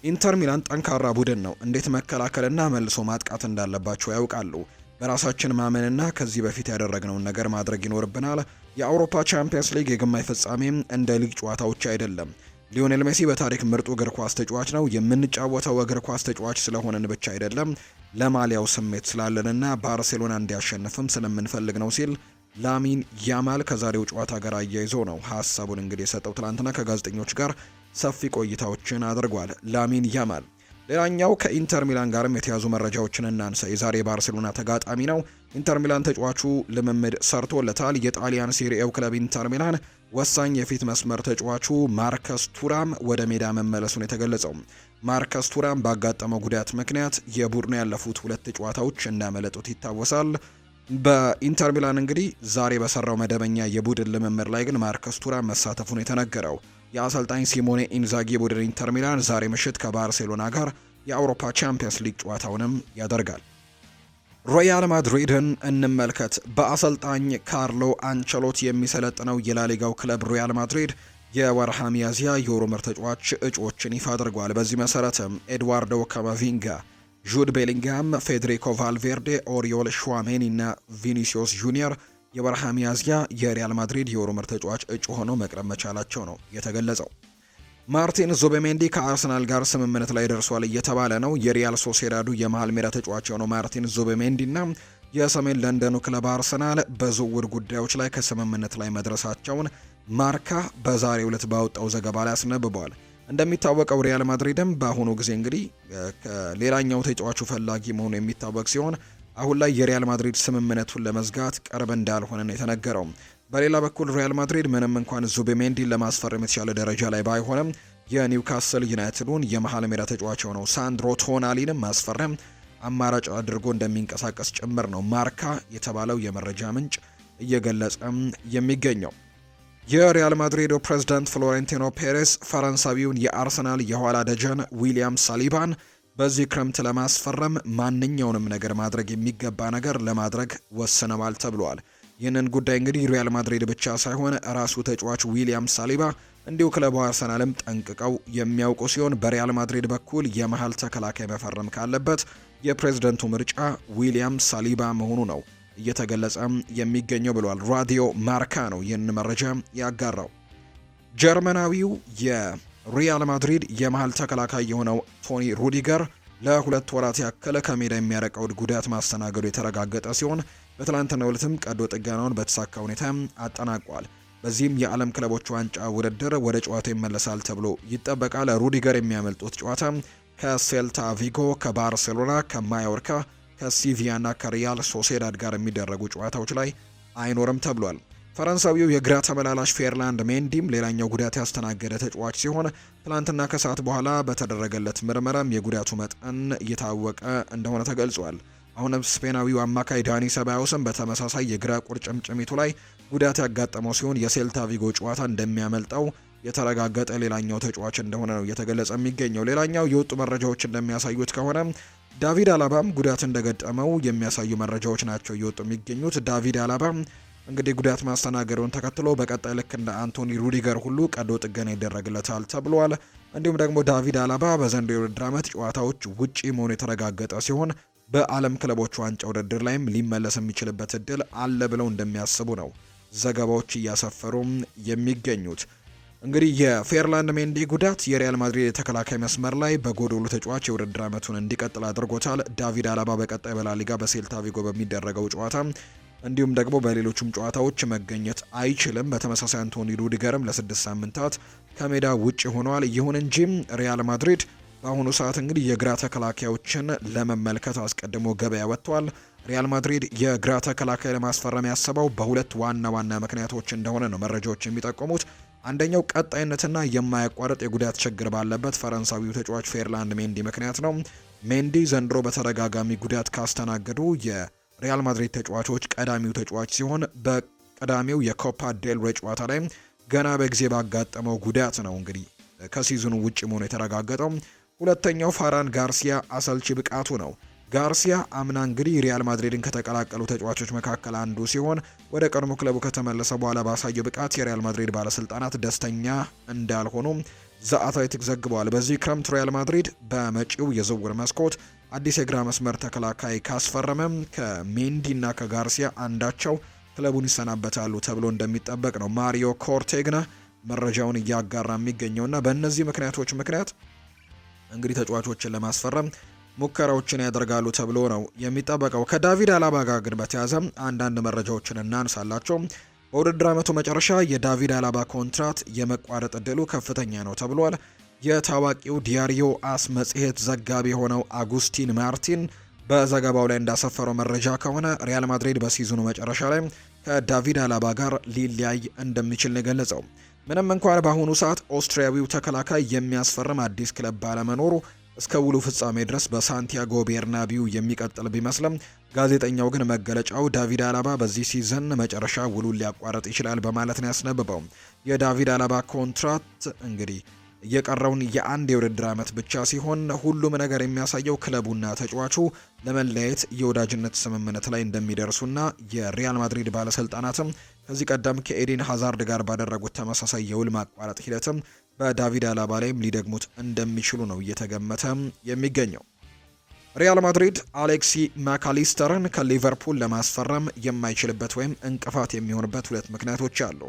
ኢንተር ሚላን ጠንካራ ቡድን ነው። እንዴት መከላከልና መልሶ ማጥቃት እንዳለባቸው ያውቃሉ። በራሳችን ማመንና ከዚህ በፊት ያደረግነውን ነገር ማድረግ ይኖርብናል። የአውሮፓ ቻምፒየንስ ሊግ የግማሽ ፍጻሜም እንደ ሊግ ጨዋታዎች አይደለም። ሊዮኔል ሜሲ በታሪክ ምርጡ እግር ኳስ ተጫዋች ነው። የምንጫወተው እግር ኳስ ተጫዋች ስለሆነን ብቻ አይደለም፣ ለማሊያው ስሜት ስላለንና ባርሴሎና እንዲያሸንፍም ስለምንፈልግ ነው ሲል ላሚን ያማል ከዛሬው ጨዋታ ጋር አያይዞ ነው ሀሳቡን እንግዲህ የሰጠው። ትናንትና ከጋዜጠኞች ጋር ሰፊ ቆይታዎችን አድርጓል ላሚን ያማል። ሌላኛው ከኢንተር ሚላን ጋርም የተያዙ መረጃዎችን እናንሳ። የዛሬ ባርሴሎና ተጋጣሚ ነው። ኢንተር ሚላን ተጫዋቹ ልምምድ ሰርቶለታል። የጣሊያን ሴሪኤው ክለብ ኢንተር ሚላን ወሳኝ የፊት መስመር ተጫዋቹ ማርከስ ቱራም ወደ ሜዳ መመለሱን የተገለጸው። ማርከስ ቱራም ባጋጠመው ጉዳት ምክንያት የቡድኑ ያለፉት ሁለት ጨዋታዎች እንዳመለጡት ይታወሳል። በኢንተር ሚላን እንግዲህ ዛሬ በሰራው መደበኛ የቡድን ልምምድ ላይ ግን ማርከስ ቱራም መሳተፉን የተነገረው። የአሰልጣኝ ሲሞኔ ኢንዛጊ ቡድን ኢንተር ሚላን ዛሬ ምሽት ከባርሴሎና ጋር የአውሮፓ ቻምፒየንስ ሊግ ጨዋታውንም ያደርጋል። ሪያል ማድሪድን እንመልከት። በአሰልጣኝ ካርሎ አንቸሎቲ የሚሰለጥነው የላሊጋው ክለብ ሪያል ማድሪድ የወርሃ ሚያዝያ የወሩ ምርጥ ተጫዋች እጩዎችን ይፋ አድርጓል። በዚህ መሰረትም ኤድዋርዶ ካማቪንጋ፣ ጁድ ቤሊንጋም፣ ፌዴሪኮ ቫልቬርዴ፣ ኦሪዮል ሹዋሜኒ እና ቪኒሲዮስ ጁኒየር የወርሃ ሚያዝያ የሪያል ማድሪድ የወሩ ምርጥ ተጫዋች እጩ ሆነው መቅረብ መቻላቸው ነው የተገለጸው። ማርቲን ዙቤሜንዲ ከአርሰናል ጋር ስምምነት ላይ ደርሷል እየተባለ ነው። የሪያል ሶሴዳዱ የመሃል ሜዳ ተጫዋች የሆነው ማርቲን ዙቤሜንዲ እና የሰሜን ለንደኑ ክለብ አርሰናል በዝውውር ጉዳዮች ላይ ከስምምነት ላይ መድረሳቸውን ማርካ በዛሬው ዕለት ባወጣው ዘገባ ላይ አስነብቧል። እንደሚታወቀው ሪያል ማድሪድም በአሁኑ ጊዜ እንግዲህ ከሌላኛው ተጫዋቹ ፈላጊ መሆኑ የሚታወቅ ሲሆን አሁን ላይ የሪያል ማድሪድ ስምምነቱን ለመዝጋት ቅርብ እንዳልሆነ ነው የተነገረው። በሌላ በኩል ሪያል ማድሪድ ምንም እንኳን ዙቤሜንዲን ለማስፈረም የተሻለ ደረጃ ላይ ባይሆንም የኒውካስል ዩናይትዱን የመሃል ሜዳ ተጫዋች ሆነው ሳንድሮ ቶናሊንም ማስፈረም አማራጭ አድርጎ እንደሚንቀሳቀስ ጭምር ነው ማርካ የተባለው የመረጃ ምንጭ እየገለጸ የሚገኘው። የሪያል ማድሪዱ ፕሬዝዳንት ፍሎሬንቲኖ ፔሬስ ፈረንሳዊውን የአርሰናል የኋላ ደጀን ዊሊያም ሳሊባን በዚህ ክረምት ለማስፈረም ማንኛውንም ነገር ማድረግ የሚገባ ነገር ለማድረግ ወስነዋል ተብሏል። ይህንን ጉዳይ እንግዲህ ሪያል ማድሪድ ብቻ ሳይሆን ራሱ ተጫዋች ዊሊያም ሳሊባ እንዲሁ ክለቡ አርሰናልም ጠንቅቀው የሚያውቁ ሲሆን በሪያል ማድሪድ በኩል የመሃል ተከላካይ መፈረም ካለበት የፕሬዝደንቱ ምርጫ ዊሊያም ሳሊባ መሆኑ ነው እየተገለጸ የሚገኘው ብሏል። ራዲዮ ማርካ ነው ይህን መረጃ ያጋራው። ጀርመናዊው የሪያል ማድሪድ የመሃል ተከላካይ የሆነው ቶኒ ሩዲገር ለ2 ወራት ያክል ከሜዳ የሚያረቀው ጉዳት ማስተናገዱ የተረጋገጠ ሲሆን በትላንትናው ዕለትም ቀዶ ጥገናውን በተሳካ ሁኔታ አጠናቋል። በዚህም የዓለም ክለቦች ዋንጫ ውድድር ወደ ጨዋታ ይመለሳል ተብሎ ይጠበቃል። ሩዲገር የሚያመልጡት ጨዋታ ከሴልታ ቪጎ፣ ከባርሴሎና፣ ከማዮርካ፣ ከሲቪያ እና ከሪያል ሶሴዳድ ጋር የሚደረጉ ጨዋታዎች ላይ አይኖርም ተብሏል። ፈረንሳዊው የግራ ተመላላሽ ፌርላንድ ሜንዲም ሌላኛው ጉዳት ያስተናገደ ተጫዋች ሲሆን ትላንትና ከሰዓት በኋላ በተደረገለት ምርመራም የጉዳቱ መጠን እየታወቀ እንደሆነ ተገልጿል። አሁንም ስፔናዊው አማካይ ዳኒ ሰባዮስም በተመሳሳይ የግራ ቁርጭምጭሚቱ ላይ ጉዳት ያጋጠመው ሲሆን የሴልታ ቪጎ ጨዋታ እንደሚያመልጠው የተረጋገጠ ሌላኛው ተጫዋች እንደሆነ ነው እየተገለጸ የሚገኘው። ሌላኛው የወጡ መረጃዎች እንደሚያሳዩት ከሆነ ዳቪድ አላባም ጉዳት እንደገጠመው የሚያሳዩ መረጃዎች ናቸው እየወጡ የሚገኙት። ዳቪድ አላባ እንግዲህ ጉዳት ማስተናገዱን ተከትሎ በቀጣይ ልክ እንደ አንቶኒ ሩዲገር ሁሉ ቀዶ ጥገና ይደረግለታል ተብሏል። እንዲሁም ደግሞ ዳቪድ አላባ በዘንድሮው የውድድር ዓመት ጨዋታዎች ውጪ መሆኑ የተረጋገጠ ሲሆን በዓለም ክለቦች ዋንጫ ውድድር ላይም ሊመለስ የሚችልበት እድል አለ ብለው እንደሚያስቡ ነው ዘገባዎች እያሰፈሩ የሚገኙት። እንግዲህ የፌርላንድ ሜንዲ ጉዳት የሪያል ማድሪድ የተከላካይ መስመር ላይ በጎዶሎ ተጫዋች የውድድር ዓመቱን እንዲቀጥል አድርጎታል። ዳቪድ አላባ በቀጣይ በላሊጋ በሴልታ ቪጎ በሚደረገው ጨዋታ እንዲሁም ደግሞ በሌሎችም ጨዋታዎች መገኘት አይችልም። በተመሳሳይ አንቶኒ ሩዲገርም ለ6 ሳምንታት ከሜዳ ውጭ ሆነዋል። ይሁን እንጂ ሪያል ማድሪድ በአሁኑ ሰዓት እንግዲህ የግራ ተከላካዮችን ለመመልከት አስቀድሞ ገበያ ወጥቷል። ሪያል ማድሪድ የግራ ተከላካይ ለማስፈረም ያሰበው በሁለት ዋና ዋና ምክንያቶች እንደሆነ ነው መረጃዎች የሚጠቁሙት። አንደኛው ቀጣይነትና የማያቋርጥ የጉዳት ችግር ባለበት ፈረንሳዊው ተጫዋች ፌርላንድ ሜንዲ ምክንያት ነው። ሜንዲ ዘንድሮ በተደጋጋሚ ጉዳት ካስተናገዱ የሪያል ማድሪድ ተጫዋቾች ቀዳሚው ተጫዋች ሲሆን በቀዳሚው የኮፓ ዴል ሬ ጨዋታ ላይ ገና በጊዜ ባጋጠመው ጉዳት ነው እንግዲህ ከሲዝኑ ውጪ መሆኑ የተረጋገጠው። ሁለተኛው ፋራን ጋርሲያ አሰልቺ ብቃቱ ነው። ጋርሲያ አምና እንግዲህ ሪያል ማድሪድን ከተቀላቀሉ ተጫዋቾች መካከል አንዱ ሲሆን ወደ ቀድሞ ክለቡ ከተመለሰ በኋላ ባሳየው ብቃት የሪያል ማድሪድ ባለስልጣናት ደስተኛ እንዳልሆኑ ዘ አትሌቲክ ዘግበዋል። በዚህ ክረምት ሪያል ማድሪድ በመጪው የዝውውር መስኮት አዲስ የግራ መስመር ተከላካይ ካስፈረመም ከሜንዲና ከጋርሲያ አንዳቸው ክለቡን ይሰናበታሉ ተብሎ እንደሚጠበቅ ነው ማሪዮ ኮርቴግና መረጃውን እያጋራ የሚገኘውና በእነዚህ ምክንያቶች እንግዲህ ተጫዋቾችን ለማስፈረም ሙከራዎችን ያደርጋሉ ተብሎ ነው የሚጠበቀው። ከዳቪድ አላባ ጋር ግን በተያያዘ አንዳንድ መረጃዎችን እናንሳላቸው። በውድድር ዓመቱ መጨረሻ የዳቪድ አላባ ኮንትራት የመቋረጥ እድሉ ከፍተኛ ነው ተብሏል። የታዋቂው ዲያሪዮ አስ መጽሔት ዘጋቢ የሆነው አጉስቲን ማርቲን በዘገባው ላይ እንዳሰፈረው መረጃ ከሆነ ሪያል ማድሪድ በሲዝኑ መጨረሻ ላይ ከዳቪድ አላባ ጋር ሊለያይ እንደሚችል ነው የገለጸው። ምንም እንኳን በአሁኑ ሰዓት ኦስትሪያዊው ተከላካይ የሚያስፈርም አዲስ ክለብ ባለመኖሩ እስከ ውሉ ፍጻሜ ድረስ በሳንቲያጎ ቤርናቢው የሚቀጥል ቢመስልም ጋዜጠኛው ግን መገለጫው ዳቪድ አላባ በዚህ ሲዝን መጨረሻ ውሉን ሊያቋርጥ ይችላል በማለት ነው ያስነብበው። የዳቪድ አላባ ኮንትራት እንግዲህ የቀረውን የአንድ የውድድር ዓመት ብቻ ሲሆን ሁሉም ነገር የሚያሳየው ክለቡና ተጫዋቹ ለመለያየት የወዳጅነት ስምምነት ላይ እንደሚደርሱና የሪያል ማድሪድ ባለስልጣናትም ከዚህ ቀደም ከኤዴን ሃዛርድ ጋር ባደረጉት ተመሳሳይ የውል ማቋረጥ ሂደትም በዳቪድ አላባ ላይም ሊደግሙት እንደሚችሉ ነው እየተገመተ የሚገኘው። ሪያል ማድሪድ አሌክሲ ማካሊስተርን ከሊቨርፑል ለማስፈረም የማይችልበት ወይም እንቅፋት የሚሆንበት ሁለት ምክንያቶች አሉ።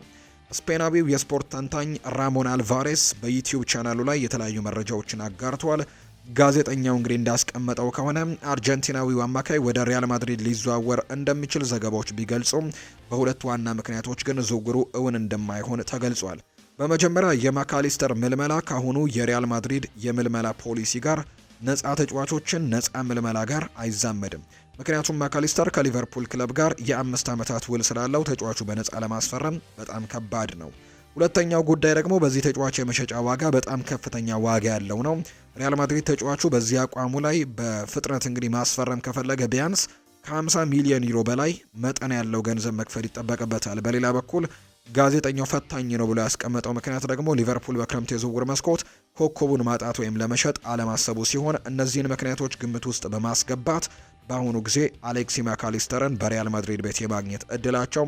ስፔናዊው የስፖርት ተንታኝ ራሞን አልቫሬስ በዩቲዩብ ቻናሉ ላይ የተለያዩ መረጃዎችን አጋርቷል። ጋዜጠኛው እንግዲህ እንዳስቀመጠው ከሆነ አርጀንቲናዊው አማካይ ወደ ሪያል ማድሪድ ሊዘዋወር እንደሚችል ዘገባዎች ቢገልጹም በሁለት ዋና ምክንያቶች ግን ዝውውሩ እውን እንደማይሆን ተገልጿል። በመጀመሪያ የማካሊስተር ምልመላ ካሁኑ የሪያል ማድሪድ የምልመላ ፖሊሲ ጋር ነፃ ተጫዋቾችን ነፃ ምልመላ ጋር አይዛመድም። ምክንያቱም ማካሊስተር ከሊቨርፑል ክለብ ጋር የ5 ዓመታት ውል ስላለው ተጫዋቹ በነፃ ለማስፈረም በጣም ከባድ ነው። ሁለተኛው ጉዳይ ደግሞ በዚህ ተጫዋች የመሸጫ ዋጋ በጣም ከፍተኛ ዋጋ ያለው ነው። ሪያል ማድሪድ ተጫዋቹ በዚህ አቋሙ ላይ በፍጥነት እንግዲህ ማስፈረም ከፈለገ ቢያንስ ከ50 ሚሊዮን ዩሮ በላይ መጠን ያለው ገንዘብ መክፈል ይጠበቅበታል። በሌላ በኩል ጋዜጠኛው ፈታኝ ነው ብሎ ያስቀመጠው ምክንያት ደግሞ ሊቨርፑል በክረምት የዝውውር መስኮት ኮከቡን ማጣት ወይም ለመሸጥ አለማሰቡ ሲሆን እነዚህን ምክንያቶች ግምት ውስጥ በማስገባት በአሁኑ ጊዜ አሌክሲ ማካሊስተርን በሪያል ማድሪድ ቤት የማግኘት እድላቸው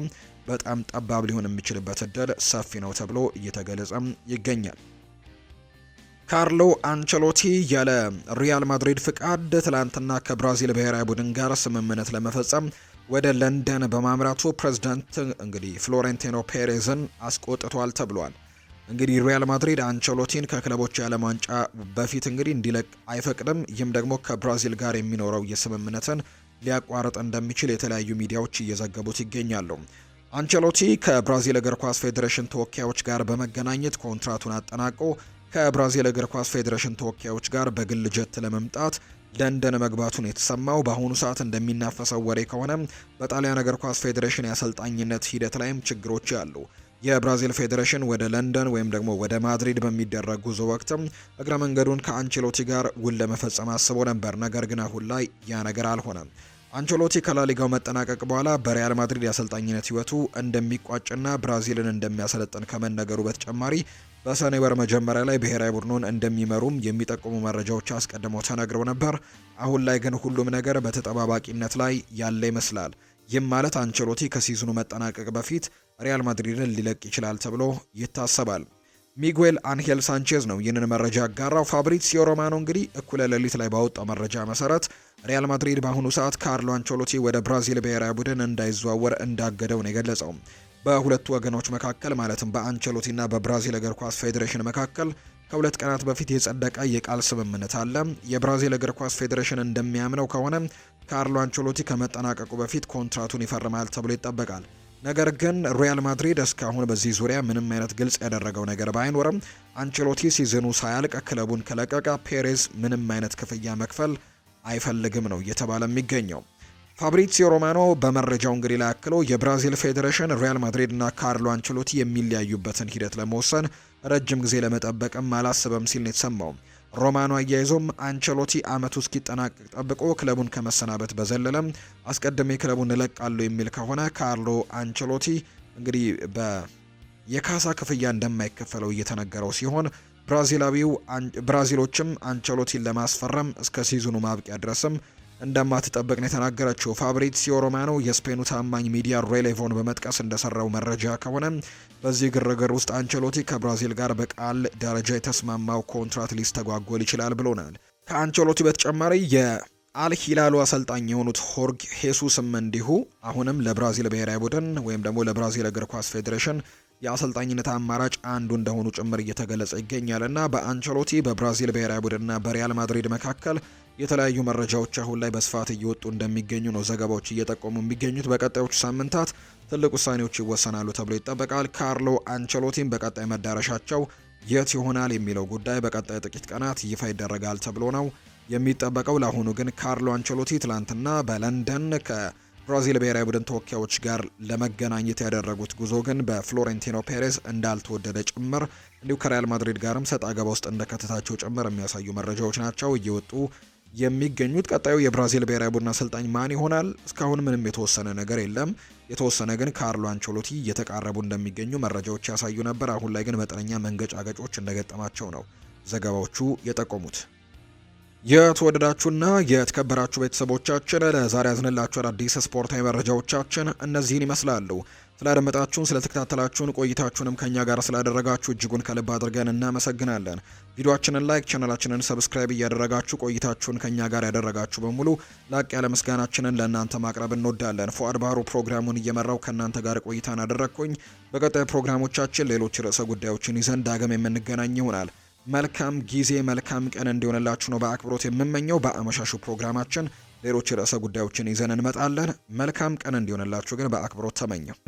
በጣም ጠባብ ሊሆን የሚችልበት እድል ሰፊ ነው ተብሎ እየተገለጸም ይገኛል። ካርሎ አንቸሎቲ ያለ ሪያል ማድሪድ ፍቃድ ትላንትና ከብራዚል ብሔራዊ ቡድን ጋር ስምምነት ለመፈጸም ወደ ለንደን በማምራቱ ፕሬዝዳንት እንግዲህ ፍሎሬንቲኖ ፔሬዝን አስቆጥቷል ተብሏል። እንግዲህ ሪያል ማድሪድ አንቸሎቲን ከክለቦች የዓለም ዋንጫ በፊት እንግዲህ እንዲለቅ አይፈቅድም። ይህም ደግሞ ከብራዚል ጋር የሚኖረው የስምምነትን ሊያቋርጥ እንደሚችል የተለያዩ ሚዲያዎች እየዘገቡት ይገኛሉ። አንቸሎቲ ከብራዚል እግር ኳስ ፌዴሬሽን ተወካዮች ጋር በመገናኘት ኮንትራቱን አጠናቆ ከብራዚል እግር ኳስ ፌዴሬሽን ተወካዮች ጋር በግል ጀት ለመምጣት ለንደን መግባቱን የተሰማው በአሁኑ ሰዓት እንደሚናፈሰው ወሬ ከሆነ በጣሊያን እግር ኳስ ፌዴሬሽን የአሰልጣኝነት ሂደት ላይም ችግሮች አሉ። የብራዚል ፌዴሬሽን ወደ ለንደን ወይም ደግሞ ወደ ማድሪድ በሚደረግ ጉዞ ወቅትም እግረ መንገዱን ከአንቸሎቲ ጋር ውል ለመፈጸም አስቦ ነበር። ነገር ግን አሁን ላይ ያ ነገር አልሆነም። አንቸሎቲ ከላሊጋው መጠናቀቅ በኋላ በሪያል ማድሪድ የአሰልጣኝነት ህይወቱ እንደሚቋጭና ብራዚልን እንደሚያሰለጥን ከመነገሩ በተጨማሪ በሰኔ ወር መጀመሪያ ላይ ብሔራዊ ቡድኑን እንደሚመሩም የሚጠቁሙ መረጃዎች አስቀድመው ተነግረው ነበር። አሁን ላይ ግን ሁሉም ነገር በተጠባባቂነት ላይ ያለ ይመስላል። ይህም ማለት አንቸሎቲ ከሲዝኑ መጠናቀቅ በፊት ሪያል ማድሪድን ሊለቅ ይችላል ተብሎ ይታሰባል። ሚጉኤል አንሄል ሳንቼዝ ነው ይህንን መረጃ ያጋራው። ፋብሪዚዮ ሮማኖ እንግዲህ እኩለ ሌሊት ላይ ባወጣው መረጃ መሰረት ሪያል ማድሪድ በአሁኑ ሰዓት ካርሎ አንቸሎቲ ወደ ብራዚል ብሔራዊ ቡድን እንዳይዘዋወር እንዳገደው ነው የገለጸው። በሁለቱ ወገኖች መካከል ማለትም በአንቸሎቲና በብራዚል እግር ኳስ ፌዴሬሽን መካከል ከሁለት ቀናት በፊት የጸደቀ የቃል ስምምነት አለ። የብራዚል እግር ኳስ ፌዴሬሽን እንደሚያምነው ከሆነ ካርሎ አንቸሎቲ ከመጠናቀቁ በፊት ኮንትራቱን ይፈርማል ተብሎ ይጠበቃል። ነገር ግን ሪያል ማድሪድ እስካሁን በዚህ ዙሪያ ምንም አይነት ግልጽ ያደረገው ነገር ባይኖርም አንቸሎቲ ሲዝኑ ሳያልቅ ክለቡን ከለቀቀ ፔሬዝ ምንም አይነት ክፍያ መክፈል አይፈልግም ነው እየተባለ የሚገኘው። ፋብሪዚዮ ሮማኖ በመረጃው እንግዲህ ላይ አክሎ የብራዚል ፌዴሬሽን ሪያል ማድሪድ እና ካርሎ አንቸሎቲ የሚለያዩበትን ሂደት ለመወሰን ረጅም ጊዜ ለመጠበቅም አላስበም ሲል ነው የተሰማው። ሮማኖ አያይዞም አንቸሎቲ አመቱ እስኪጠናቀቅ ጠብቆ ክለቡን ከመሰናበት በዘለለም አስቀድሜ ክለቡን እለቃለሁ የሚል ከሆነ ካርሎ አንቸሎቲ እንግዲህ የካሳ ክፍያ እንደማይከፈለው እየተነገረው ሲሆን ብራዚሎችም አንቸሎቲን ለማስፈረም እስከ ሲዝኑ ማብቂያ ድረስም እንደማትጠበቅ ነው የተናገረችው። ፋብሪዚዮ ሮማኖ የስፔኑ ታማኝ ሚዲያ ሬሌቮን በመጥቀስ እንደሰራው መረጃ ከሆነ በዚህ ግርግር ውስጥ አንቸሎቲ ከብራዚል ጋር በቃል ደረጃ የተስማማው ኮንትራት ሊስተጓጎል ይችላል ብሎናል። ከአንቸሎቲ በተጨማሪ የአልሂላሉ አሰልጣኝ የሆኑት ሆርግ ሄሱስም እንዲሁ አሁንም ለብራዚል ብሔራዊ ቡድን ወይም ደግሞ ለብራዚል እግር ኳስ ፌዴሬሽን የአሰልጣኝነት አማራጭ አንዱ እንደሆኑ ጭምር እየተገለጸ ይገኛልና በአንቸሎቲ በብራዚል ብሔራዊ ቡድንና በሪያል ማድሪድ መካከል የተለያዩ መረጃዎች አሁን ላይ በስፋት እየወጡ እንደሚገኙ ነው ዘገባዎች እየጠቆሙ የሚገኙት። በቀጣዮቹ ሳምንታት ትልቅ ውሳኔዎች ይወሰናሉ ተብሎ ይጠበቃል። ካርሎ አንቸሎቲም በቀጣይ መዳረሻቸው የት ይሆናል የሚለው ጉዳይ በቀጣይ ጥቂት ቀናት ይፋ ይደረጋል ተብሎ ነው የሚጠበቀው። ለአሁኑ ግን ካርሎ አንቸሎቲ ትላንትና በለንደን ብራዚል ብሔራዊ ቡድን ተወካዮች ጋር ለመገናኘት ያደረጉት ጉዞ ግን በፍሎሬንቲኖ ፔሬዝ እንዳልተወደደ ጭምር እንዲሁ ከሪያል ማድሪድ ጋርም ሰጣ ገባ ውስጥ እንደከተታቸው ጭምር የሚያሳዩ መረጃዎች ናቸው እየወጡ የሚገኙት። ቀጣዩ የብራዚል ብሔራዊ ቡድን አሰልጣኝ ማን ይሆናል? እስካሁን ምንም የተወሰነ ነገር የለም። የተወሰነ ግን ካርሎ አንቸሎቲ እየተቃረቡ እንደሚገኙ መረጃዎች ያሳዩ ነበር። አሁን ላይ ግን መጠነኛ መንገጫገጮች እንደገጠማቸው ነው ዘገባዎቹ የጠቆሙት። የተወደዳችሁና የተከበራችሁ ቤተሰቦቻችን ለዛሬ ያዝንላችሁ አዳዲስ ስፖርታዊ መረጃዎቻችን እነዚህን ይመስላሉ። ስላደመጣችሁን፣ ስለተከታተላችሁን ቆይታችሁንም ከኛ ጋር ስላደረጋችሁ እጅጉን ከልብ አድርገን እናመሰግናለን። ቪዲዮአችንን ላይክ፣ ቻናላችንን ሰብስክራይብ እያደረጋችሁ ቆይታችሁን ከኛ ጋር ያደረጋችሁ በሙሉ ላቅ ያለ ምስጋናችንን ለእናንተ ማቅረብ እንወዳለን። ፉአድ ባህሩ ፕሮግራሙን እየመራው ከእናንተ ጋር ቆይታን አደረግኩኝ። በቀጣይ ፕሮግራሞቻችን ሌሎች ርዕሰ ጉዳዮችን ይዘን ዳግም የምንገናኝ ይሆናል። መልካም ጊዜ መልካም ቀን እንዲሆንላችሁ ነው በአክብሮት የምመኘው። በአመሻሹ ፕሮግራማችን ሌሎች ርዕሰ ጉዳዮችን ይዘን እንመጣለን። መልካም ቀን እንዲሆንላችሁ ግን በአክብሮት ተመኘው።